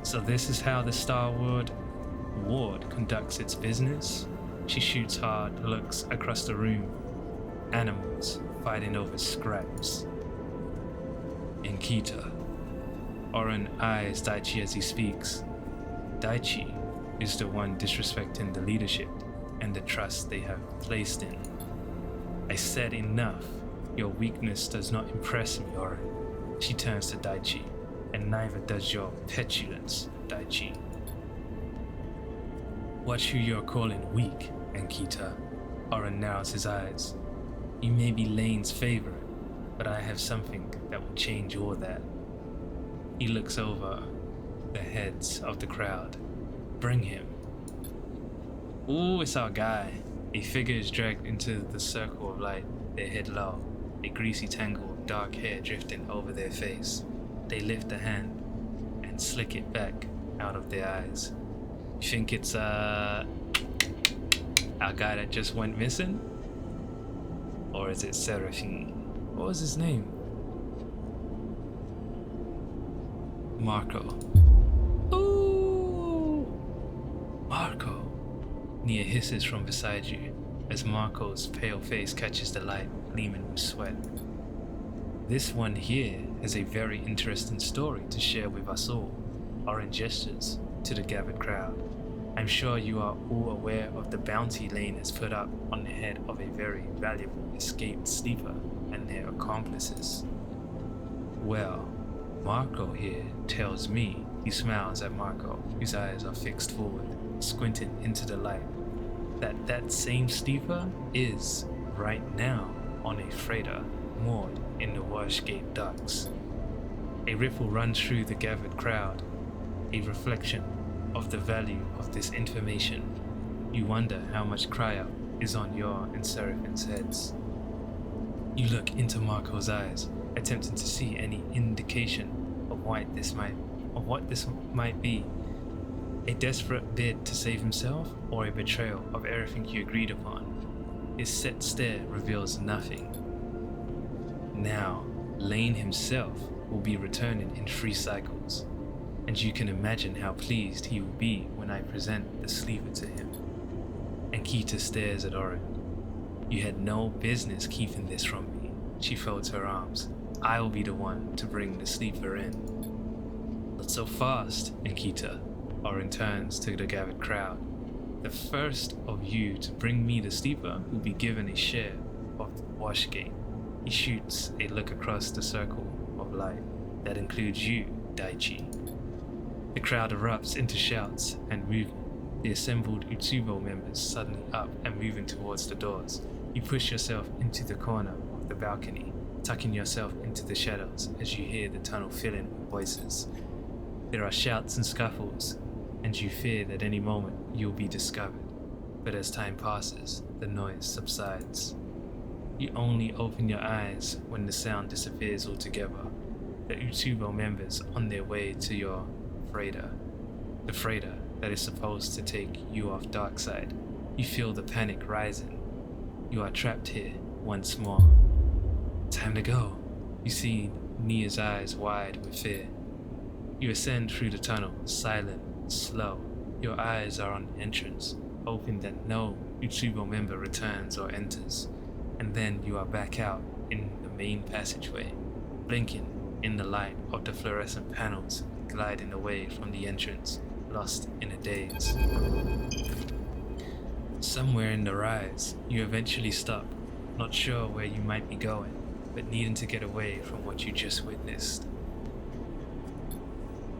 So this is how the Starward ward conducts its business? She shoots hard, looks across the room. Animals fighting over scraps. Enkita. Oren eyes Daichi as he speaks. Daichi is the one disrespecting the leadership and the trust they have placed in. I said enough. Your weakness does not impress me, Oren. She turns to Daichi, and neither does your petulance, Daichi. Watch who you're calling weak, Enkita. Oren narrows his eyes. You may be Lane's favorite, but I have something that will change all that. He looks over the heads of the crowd. Bring him. Ooh, it's our guy. A figure is dragged into the circle of light, their head low, a greasy tangle of dark hair drifting over their face. They lift a hand and slick it back out of their eyes. You think it's our guy that just went missing? Or is it Seraphine? What was his name? Marco. Ooh! Marco! Nia hisses from beside you as Marco's pale face catches the light, gleaming with sweat. This one here has a very interesting story to share with us all. Oren gestures to the gathered crowd. I'm sure you are all aware of the bounty Lane has put up on the head of a very valuable escaped sleeper and their accomplices. Well, Marco here tells me, he smiles at Marco, whose eyes are fixed forward, squinting into the light, that same sleeper is, right now, on a freighter moored in the Washgate docks. A ripple runs through the gathered crowd, a reflection of the value of this information. You wonder how much cryo is on your and Seraphine's heads. You look into Marco's eyes, attempting to see any indication of what this might be. A desperate bid to save himself, or a betrayal of everything you agreed upon. His set stare reveals nothing. Now, Lane himself will be returning in 3 cycles, and you can imagine how pleased he will be when I present the sleeper to him. Enkita stares at Oren. You had no business keeping this from me. She folds her arms. I will be the one to bring the sleeper in. Not so fast, Enkita. Oren turns to the gathered crowd. The first of you to bring me the sleeper will be given a share of the Washgate. He shoots a look across the circle of light. That includes you, Daichi. The crowd erupts into shouts and movement. The assembled Utsubo members suddenly up and moving towards the doors. You push yourself into the corner of the balcony, tucking yourself into the shadows as you hear the tunnel filling with voices. There are shouts and scuffles, and you fear that any moment you'll be discovered. But as time passes, the noise subsides. You only open your eyes when the sound disappears altogether. The Utsubo members on their way to your freighter. The freighter that is supposed to take you off Darkside. You feel the panic rising. You are trapped here once more. Time to go. You see Nia's eyes wide with fear. You ascend through the tunnel, silent, slow. Your eyes are on the entrance, hoping that no Utsubo member returns or enters. And then you are back out in the main passageway, blinking in the light of the fluorescent panels, gliding away from the entrance, lost in a daze. Somewhere in the rise, you eventually stop, not sure where you might be going, but needing to get away from what you just witnessed.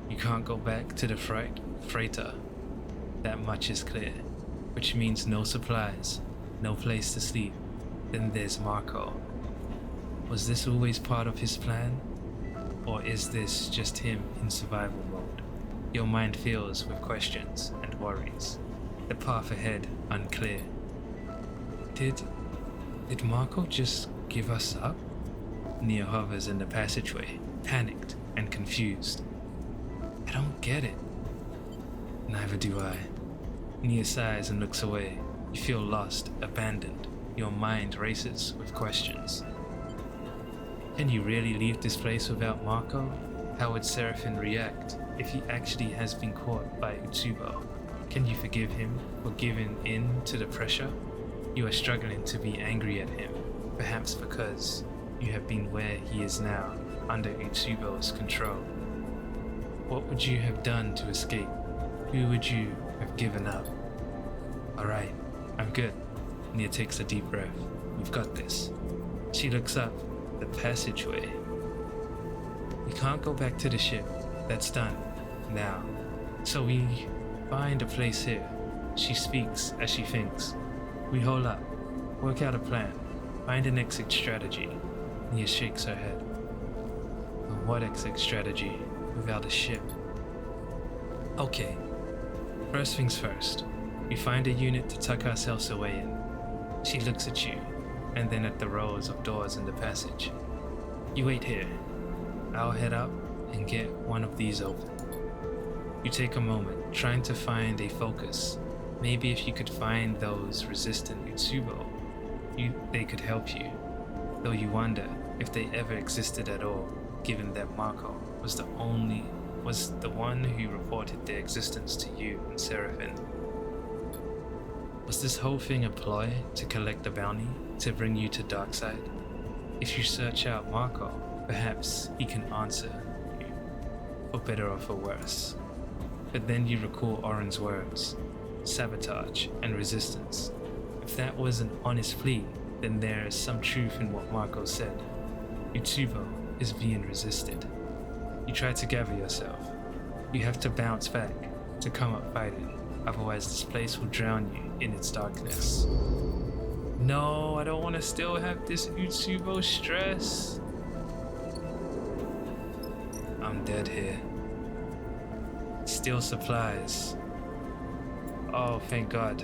You can't go back to the freighter. That much is clear, which means no supplies, no place to sleep. Then there's Marco. Was this always part of his plan? Or is this just him in survival mode? Your mind fills with questions and worries. The path ahead unclear. Did Marco just give us up? Nia hovers in the passageway, panicked and confused. I don't get it. Neither do I. Nia sighs and looks away. You feel lost, abandoned. Your mind races with questions. Can you really leave this place without Marco? How would Seraphine react if he actually has been caught by Utsubo? Can you forgive him for giving in to the pressure? You are struggling to be angry at him, perhaps because you have been where he is now, under Utsubo's control. What would you have done to escape? Who would you have given up? Alright, I'm good. Nia takes a deep breath. We've got this. She looks up the passageway. We can't go back to the ship. That's done. Now. So we find a place here. She speaks as she thinks. We hold up. Work out a plan. Find an exit strategy. Nia shakes her head. But what exit strategy without a ship? Okay. First things first. We find a unit to tuck ourselves away in. She looks at you, and then at the rows of doors in the passage. You wait here. I'll head up and get one of these open. You take a moment, trying to find a focus. Maybe if you could find those resistant Utsubo, they could help you. Though you wonder if they ever existed at all, given that Marco was the one who reported their existence to you and Seraphin. Was this whole thing a ploy to collect a bounty, to bring you to Darkside? If you search out Marco, perhaps he can answer you, for better or for worse. But then you recall Oren's words, sabotage and resistance. If that was an honest plea, then there is some truth in what Marco said. Utsubo is being resisted. You try to gather yourself. You have to bounce back to come up fighting. Otherwise, this place will drown you in its darkness. No, I don't want to still have this Utsubo stress. I'm dead here. Steal supplies. Oh, thank God.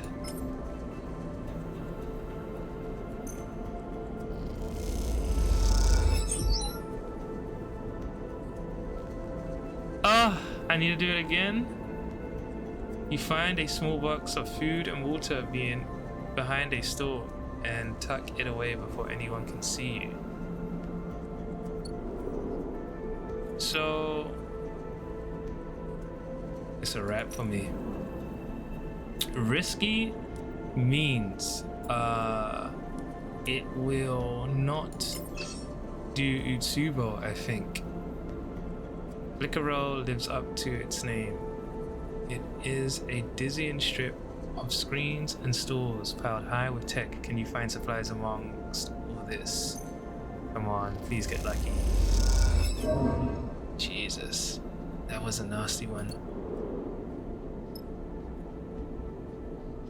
Oh, I need to do it again? You find a small box of food and water being behind a store and tuck it away before anyone can see you. So, it's a wrap for me. Risky means it will not do Utsubo, I think. Flickerroll lives up to its name. It is a dizzying strip of screens and stores piled high with tech. Can you find supplies amongst all this? Come on, please get lucky. Jesus, that was a nasty one.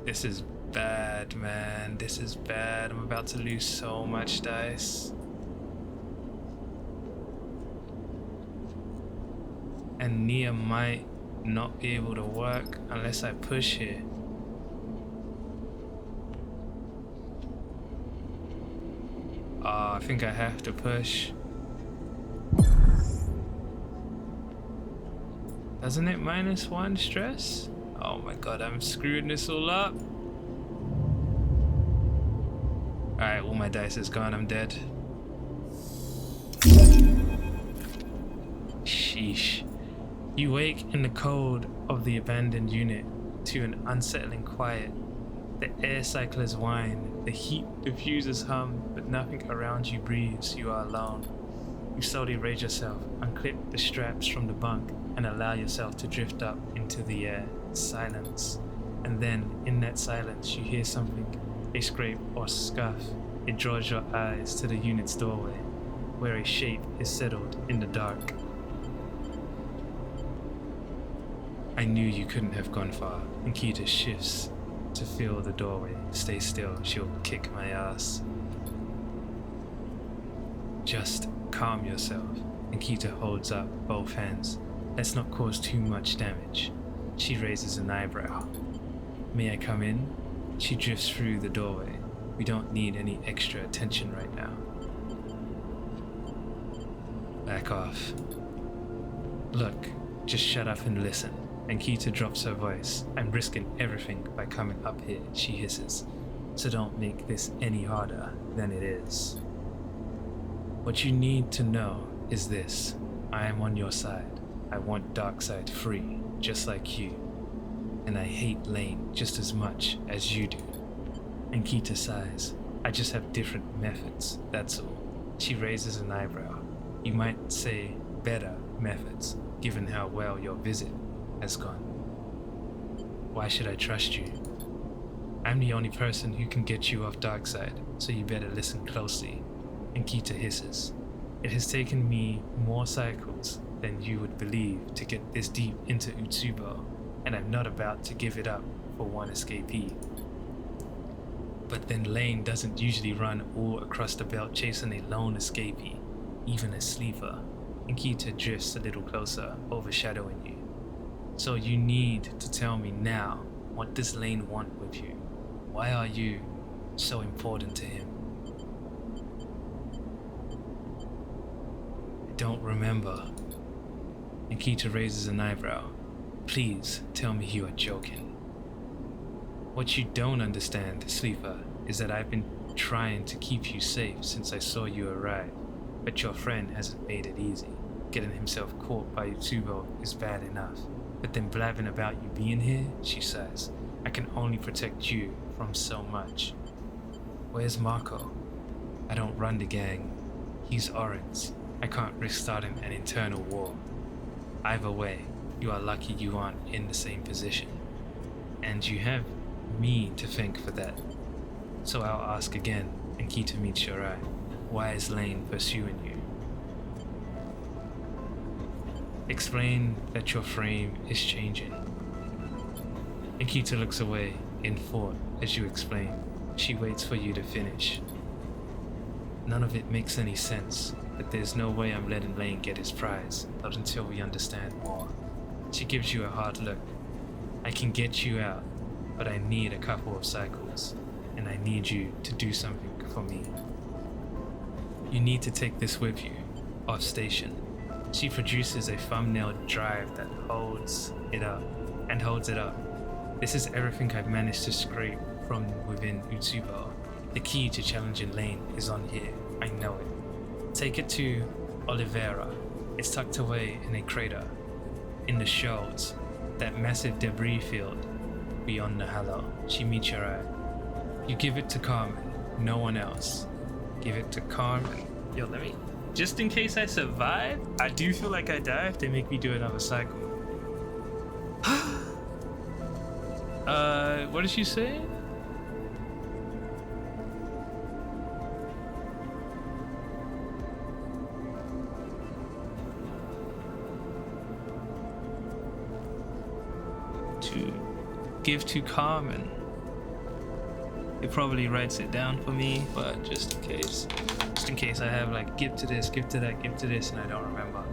This is bad, man. This is bad. I'm about to lose so much dice. And Nia might not be able to work unless I push here. I think I have to push. Doesn't it -1 stress? Oh my God, I'm screwing this all up. Alright, all my dice is gone, I'm dead. Sheesh. You wake in the cold of the abandoned unit to an unsettling quiet. The air cyclers whine, the heat diffusers hum, but nothing around you breathes. You are alone. You slowly raise yourself, unclip the straps from the bunk, and allow yourself to drift up into the air. Silence. And then, in that silence, you hear something, a scrape or scuff. It draws your eyes to the unit's doorway, where a shape is settled in the dark. I knew you couldn't have gone far. Nikita shifts to feel the doorway. Stay still, she'll kick my ass. Just calm yourself. Nikita holds up both hands. Let's not cause too much damage. She raises an eyebrow. May I come in? She drifts through the doorway. We don't need any extra attention right now. Back off. Look, just shut up and listen. And Kita drops her voice. I'm risking everything by coming up here, she hisses. So don't make this any harder than it is. What you need to know is this. I am on your side. I want Darkside free, just like you. And I hate Lane just as much as you do. And Kita sighs. I just have different methods, that's all. She raises an eyebrow. You might say better methods, given how well your visit has gone. Why should I trust you? I'm the only person who can get you off Darkside, so you better listen closely. And Kita hisses. It has taken me more cycles than you would believe to get this deep into Utsubo, and I'm not about to give it up for one escapee. But then Lane doesn't usually run all across the belt chasing a lone escapee, even a sleeper, and Kita drifts a little closer, overshadowing you. So you need to tell me now, what does Lane want with you? Why are you so important to him? I don't remember. And Kita raises an eyebrow. Please tell me you are joking. What you don't understand, Sleeper, is that I've been trying to keep you safe since I saw you arrive, but your friend hasn't made it easy. Getting himself caught by Utsubo is bad enough, but then blabbing about you being here, she says, I can only protect you from so much. Where's Marco? I don't run the gang. He's Orange. I can't risk starting an internal war. Either way, you are lucky you aren't in the same position. And you have me to thank for that. So I'll ask again, and Kita meets your eye. Why is Lane pursuing you? Explain that your frame is changing. And Kita looks away in thought as you explain. She waits for you to finish. None of it makes any sense, but there's no way I'm letting Lane get his prize, not until we understand more. She gives you a hard look. I can get you out, but I need a couple of cycles, and I need you to do something for me. You need to take this with you, off station. She produces a thumbnail drive that holds it up. This is everything I've managed to scrape from within Utsubo. The key to challenging Lane is on here, I know it. Take it to Oliveira. It's tucked away in a crater. In the shoals, that massive debris field beyond the Hallow. She meets your eye. You give it to Carmen, no one else. Give it to Carmen. Yo, let me, just in case I survive, I do feel like I die if they make me do another cycle. What did she say? To give to Carmen. It probably writes it down for me, but just in case I have like give to this, give to that, give to this, and I don't remember.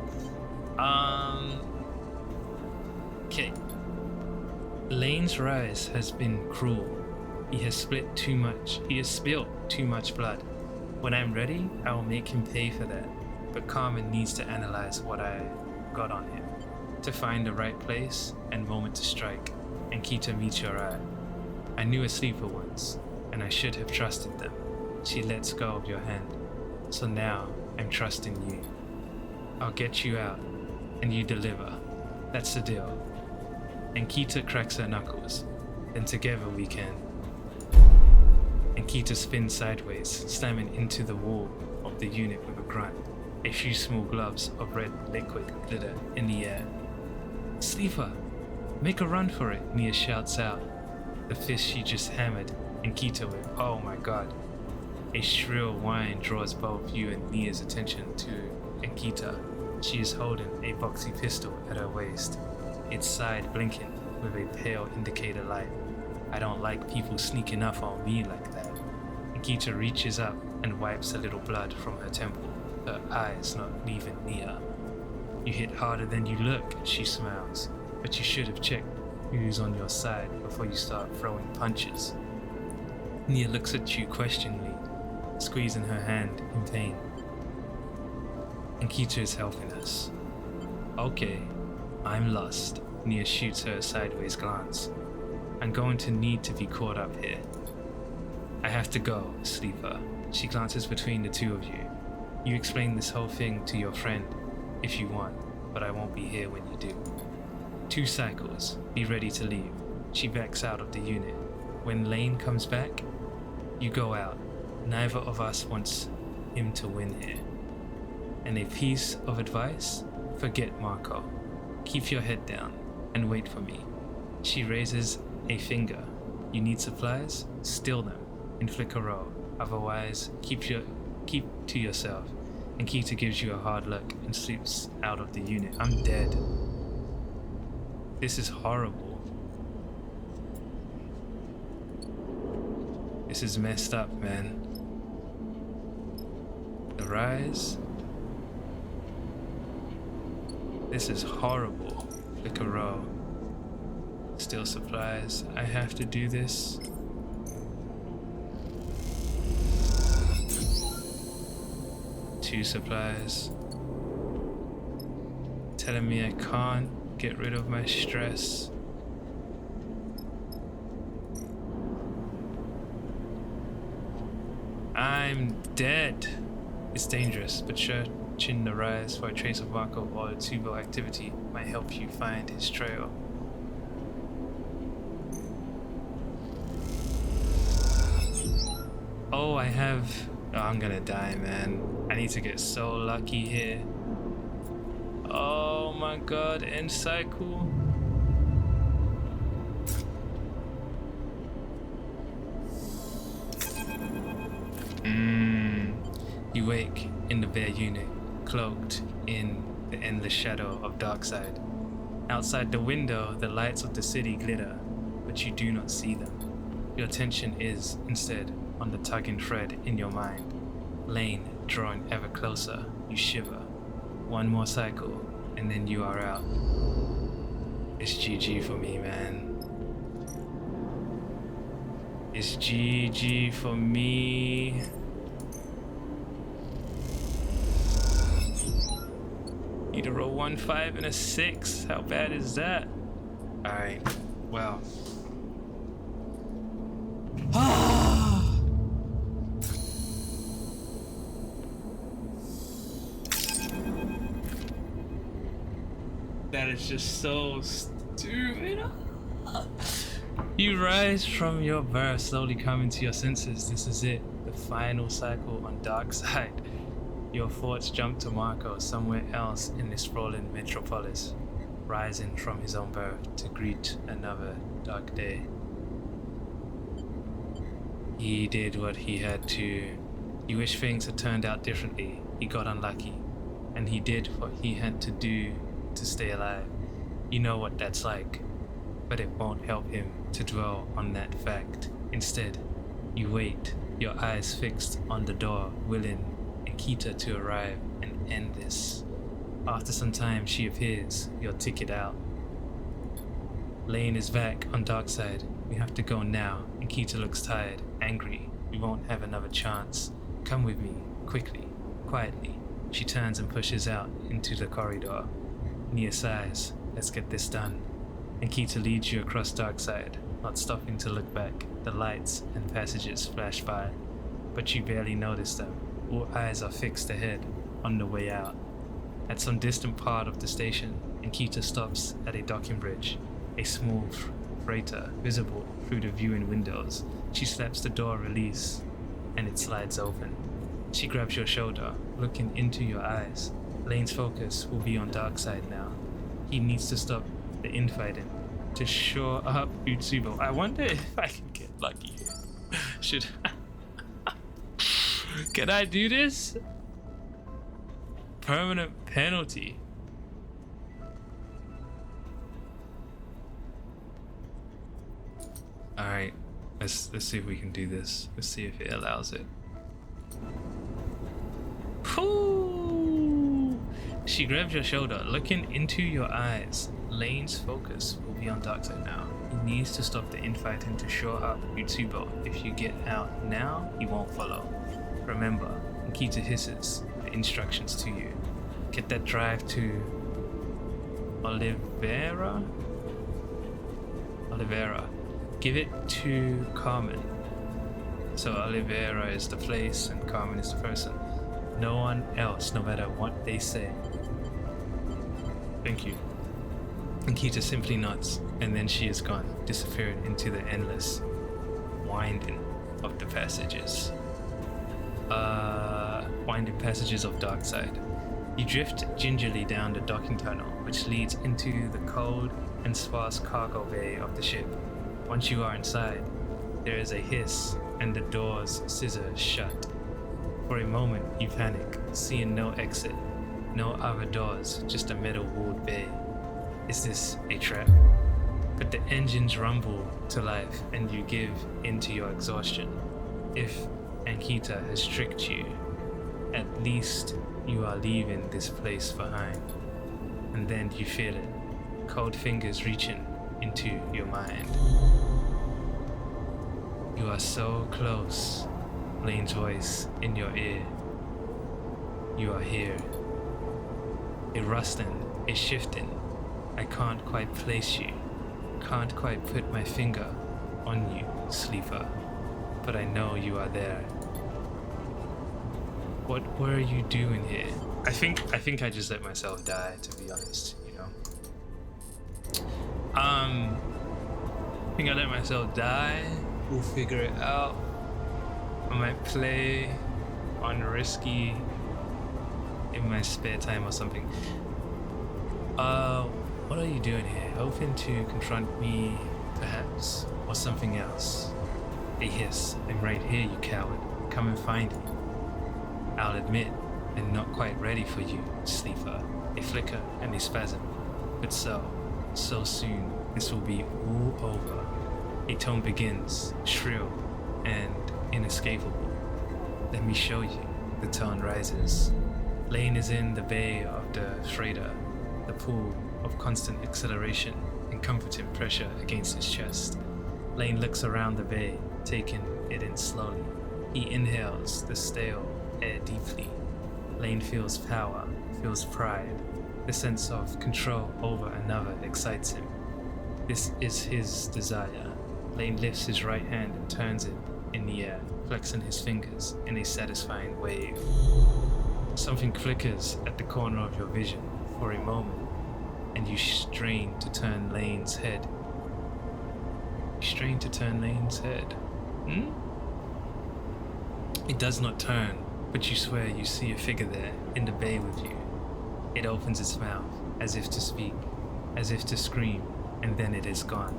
Okay. Lane's rise has been cruel. He has spilled too much blood. When I'm ready, I will make him pay for that. But Carmen needs to analyze what I got on him, to find the right place and moment to strike, and Kita meets your eye. I knew a sleeper once, and I should have trusted them. She lets go of your hand, so now I'm trusting you. I'll get you out, and you deliver. That's the deal. And Kita cracks her knuckles, then together we can. And Kita spins sideways, slamming into the wall of the unit with a grunt. A few small globs of red liquid glitter in the air. Sleeper, make a run for it, Nia shouts out. The fist she just hammered, and Kita with, oh my god. A shrill whine draws both you and Nia's attention to Ankita. She is holding a boxy pistol at her waist, its side blinking with a pale indicator light. I don't like people sneaking up on me like that. Ankita reaches up and wipes a little blood from her temple, her eyes not leaving Nia. You hit harder than you look, she smiles, but you should have checked who's on your side before you start throwing punches. Nia looks at you questioningly, squeezing her hand in pain. Ankita is helping us. Okay, I'm lost. Nia shoots her a sideways glance. I'm going to need to be caught up here. I have to go, Sleeper. She glances between the two of you. You explain this whole thing to your friend if you want, but I won't be here when you do. 2 cycles. Be ready to leave. She backs out of the unit. When Lane comes back, you go out. Neither of us wants him to win here. And a piece of advice? Forget Marco. Keep your head down and wait for me. She raises a finger. You need supplies? Steal them. Inflict a roll. Otherwise, keep to yourself. And Kita gives you a hard look and slips out of the unit. I'm dead. This is horrible. This is messed up, man. The rise. This is horrible. Click a row. Steal supplies. I have to do this. Two supplies. Telling me I can't get rid of my stress. I'm dead. It's dangerous, but searching the rise for a trace of Marco or Tubo activity might help you find his trail. Oh, I'm gonna die, man. I need to get so lucky here. Oh my god, end cycle. You wake in the bare unit, cloaked in the endless shadow of Darkside. Outside the window, the lights of the city glitter, but you do not see them. Your attention is, instead, on the tugging thread in your mind. Lane drawing ever closer, you shiver. One more cycle, and then you are out. It's GG for me, man. It's GG for me. Need to roll 1, 5, and a 6. How bad is that? Alright, well. That is just so stupid. You rise from your birth, slowly coming to your senses. This is it, the final cycle on Darkside. Your thoughts jump to Marco somewhere else in this sprawling metropolis, rising from his own birth to greet another dark day. He did what he had to. He wished things had turned out differently. He got unlucky, and he did what he had to do to stay alive. You know what that's like, but it won't help him to dwell on that fact. Instead, you wait, your eyes fixed on the door, willing Kita to arrive and end this. After some time, she appears, your ticket out. Lane is back on Darkside. We have to go now, and Kita looks tired, angry. We won't have another chance. Come with me, quickly, quietly. She turns and pushes out into the corridor. Nia sighs, let's get this done. And Kita leads you across Darkside, not stopping to look back. The lights and passages flash by, but you barely notice them. All eyes are fixed ahead, on the way out. At some distant part of the station, and Kita stops at a docking bridge, a small freighter visible through the viewing windows. She slaps the door release, and it slides open. She grabs your shoulder, looking into your eyes. Lane's focus will be on Darkside now. He needs to stop the infighting to shore up Utsubo. I wonder if I can get lucky here. Should Can I do this? Permanent penalty. Alright, let's see if we can do this. Let's see if it allows it. Whoo! She grabs your shoulder, looking into your eyes. Lane's focus will be on Darkside now. He needs to stop the infighting to shore up Utsubo. If you get out now, he won't follow. Remember, Kita hisses the instructions to you. Get that drive to Oliveira. Give it to Carmen. So Oliveira is the place and Carmen is the person. No one else, no matter what they say. Thank you. And Kita simply nods, and then she is gone, disappearing into the endless winding of the passages. Winding passages of Darkside. You drift gingerly down the docking tunnel, which leads into the cold and sparse cargo bay of the ship. Once you are inside, there is a hiss and the doors scissor shut. For a moment, you panic, seeing no exit, no other doors, just a metal-walled bay. Is this a trap? But the engines rumble to life and you give into your exhaustion. If Ankita has tricked you, at least you are leaving this place behind. And then you feel it, cold fingers reaching into your mind. You are so close, Lane's voice in your ear. You are here. A rustling, a shifting. I can't quite place you, can't quite put my finger on you, sleeper, but I know you are there. What were you doing here? I think I just let myself die, to be honest, you know. I think I let myself die. We'll figure it out. I might play on Risky in my spare time or something. What are you doing here? Hoping to confront me, perhaps, or something else? A hiss. I'm right here, you coward. Come and find me. I'll admit, I'm not quite ready for you, sleeper. A flicker and a spasm. But so soon, this will be all over. A tone begins, shrill and inescapable. Let me show you. The tone rises. Lane is in the bay of the freighter, the pool of constant acceleration and comforting pressure against his chest. Lane looks around the bay, taking it in slowly. He inhales the stale air deeply. Lane feels power, feels pride. The sense of control over another excites him. This is his desire. Lane lifts his right hand and turns it in the air, flexing his fingers in a satisfying wave. Something flickers at the corner of your vision for a moment, and you strain to turn Lane's head. It does not turn, but you swear you see a figure there in the bay with you. It opens its mouth, as if to speak, as if to scream, and then it is gone.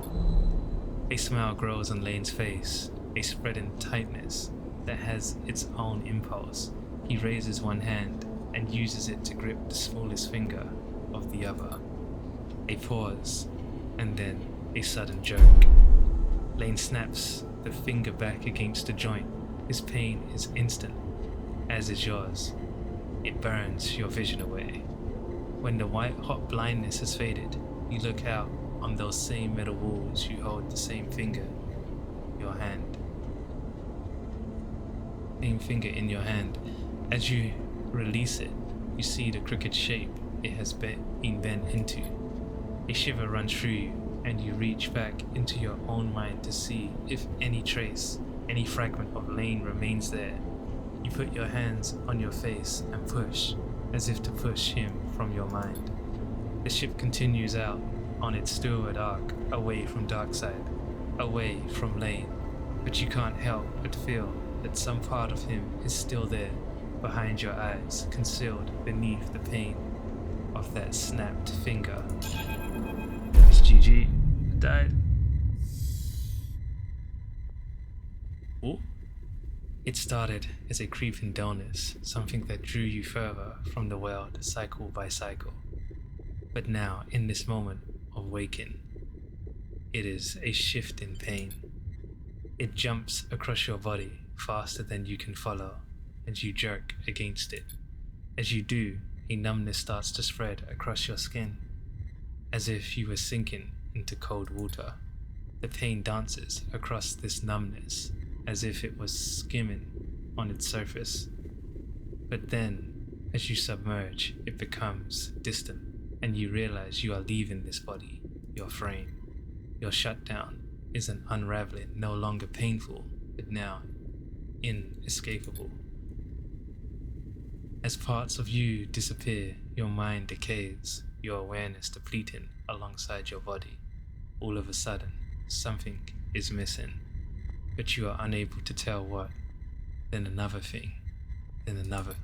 A smile grows on Lane's face, a spreading tightness that has its own impulse. He raises one hand and uses it to grip the smallest finger of the other. A pause, and then a sudden jerk. Lane snaps the finger back against the joint. His pain is instant, as is yours. It burns your vision away. When the white-hot blindness has faded, you look out on those same metal walls. You hold the same finger in your hand. As you release it, you see the crooked shape it has been bent into. A shiver runs through you, and you reach back into your own mind to see if any trace, any fragment of Lane remains there. You put your hands on your face and push, as if to push him from your mind. The ship continues out on its starward arc, away from Darkside, away from Lane, but you can't help but feel that some part of him is still there, behind your eyes, concealed beneath the pain of that snapped finger. It's GG. Died. Ooh. It started as a creeping dullness, something that drew you further from the world, cycle by cycle. But now, in this moment of waking, it is a shift in pain. It jumps across your body faster than you can follow, and you jerk against it. As you do, a numbness starts to spread across your skin, as if you were sinking into cold water. The pain dances across this numbness, as if it was skimming on its surface. But then, as you submerge, it becomes distant, and you realize you are leaving this body, your frame. Your shutdown is an unraveling, no longer painful, but now inescapable. As parts of you disappear, your mind decays, your awareness depleting alongside your body. All of a sudden, something is missing, but you are unable to tell what. Then another thing, then another.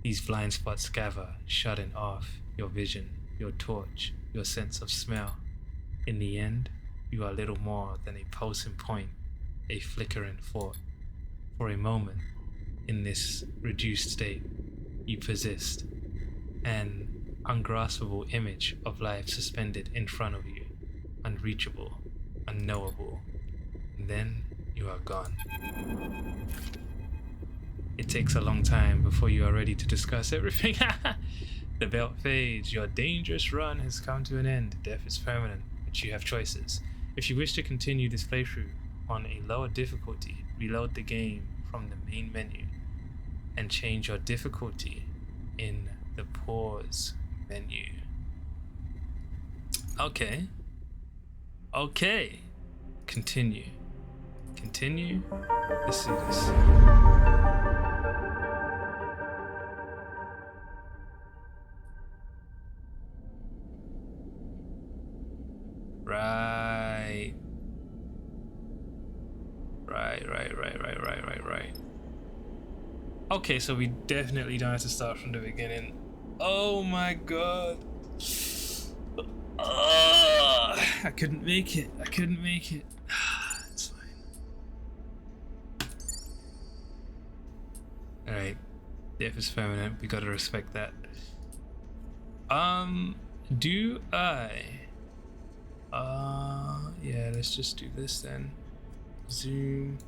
These blind spots gather, shutting off your vision, your torch, your sense of smell. In the end, you are little more than a pulsing point, a flickering thought. For a moment, in this reduced state, you persist, an ungraspable image of life suspended in front of you, unreachable, unknowable, and then you are gone. It takes a long time before you are ready to discuss everything. The belt fades, your dangerous run has come to an end, death is permanent, but you have choices. If you wish to continue this playthrough on a lower difficulty, reload the game from the main menu and change your difficulty in the pause menu. Okay. Continue. Let's do this. Right. Okay, so we definitely don't have to start from the beginning. Oh my god. I couldn't make it. It's fine. Alright. Death is permanent. We gotta respect that. Do I... yeah, let's just do this then. Zoom.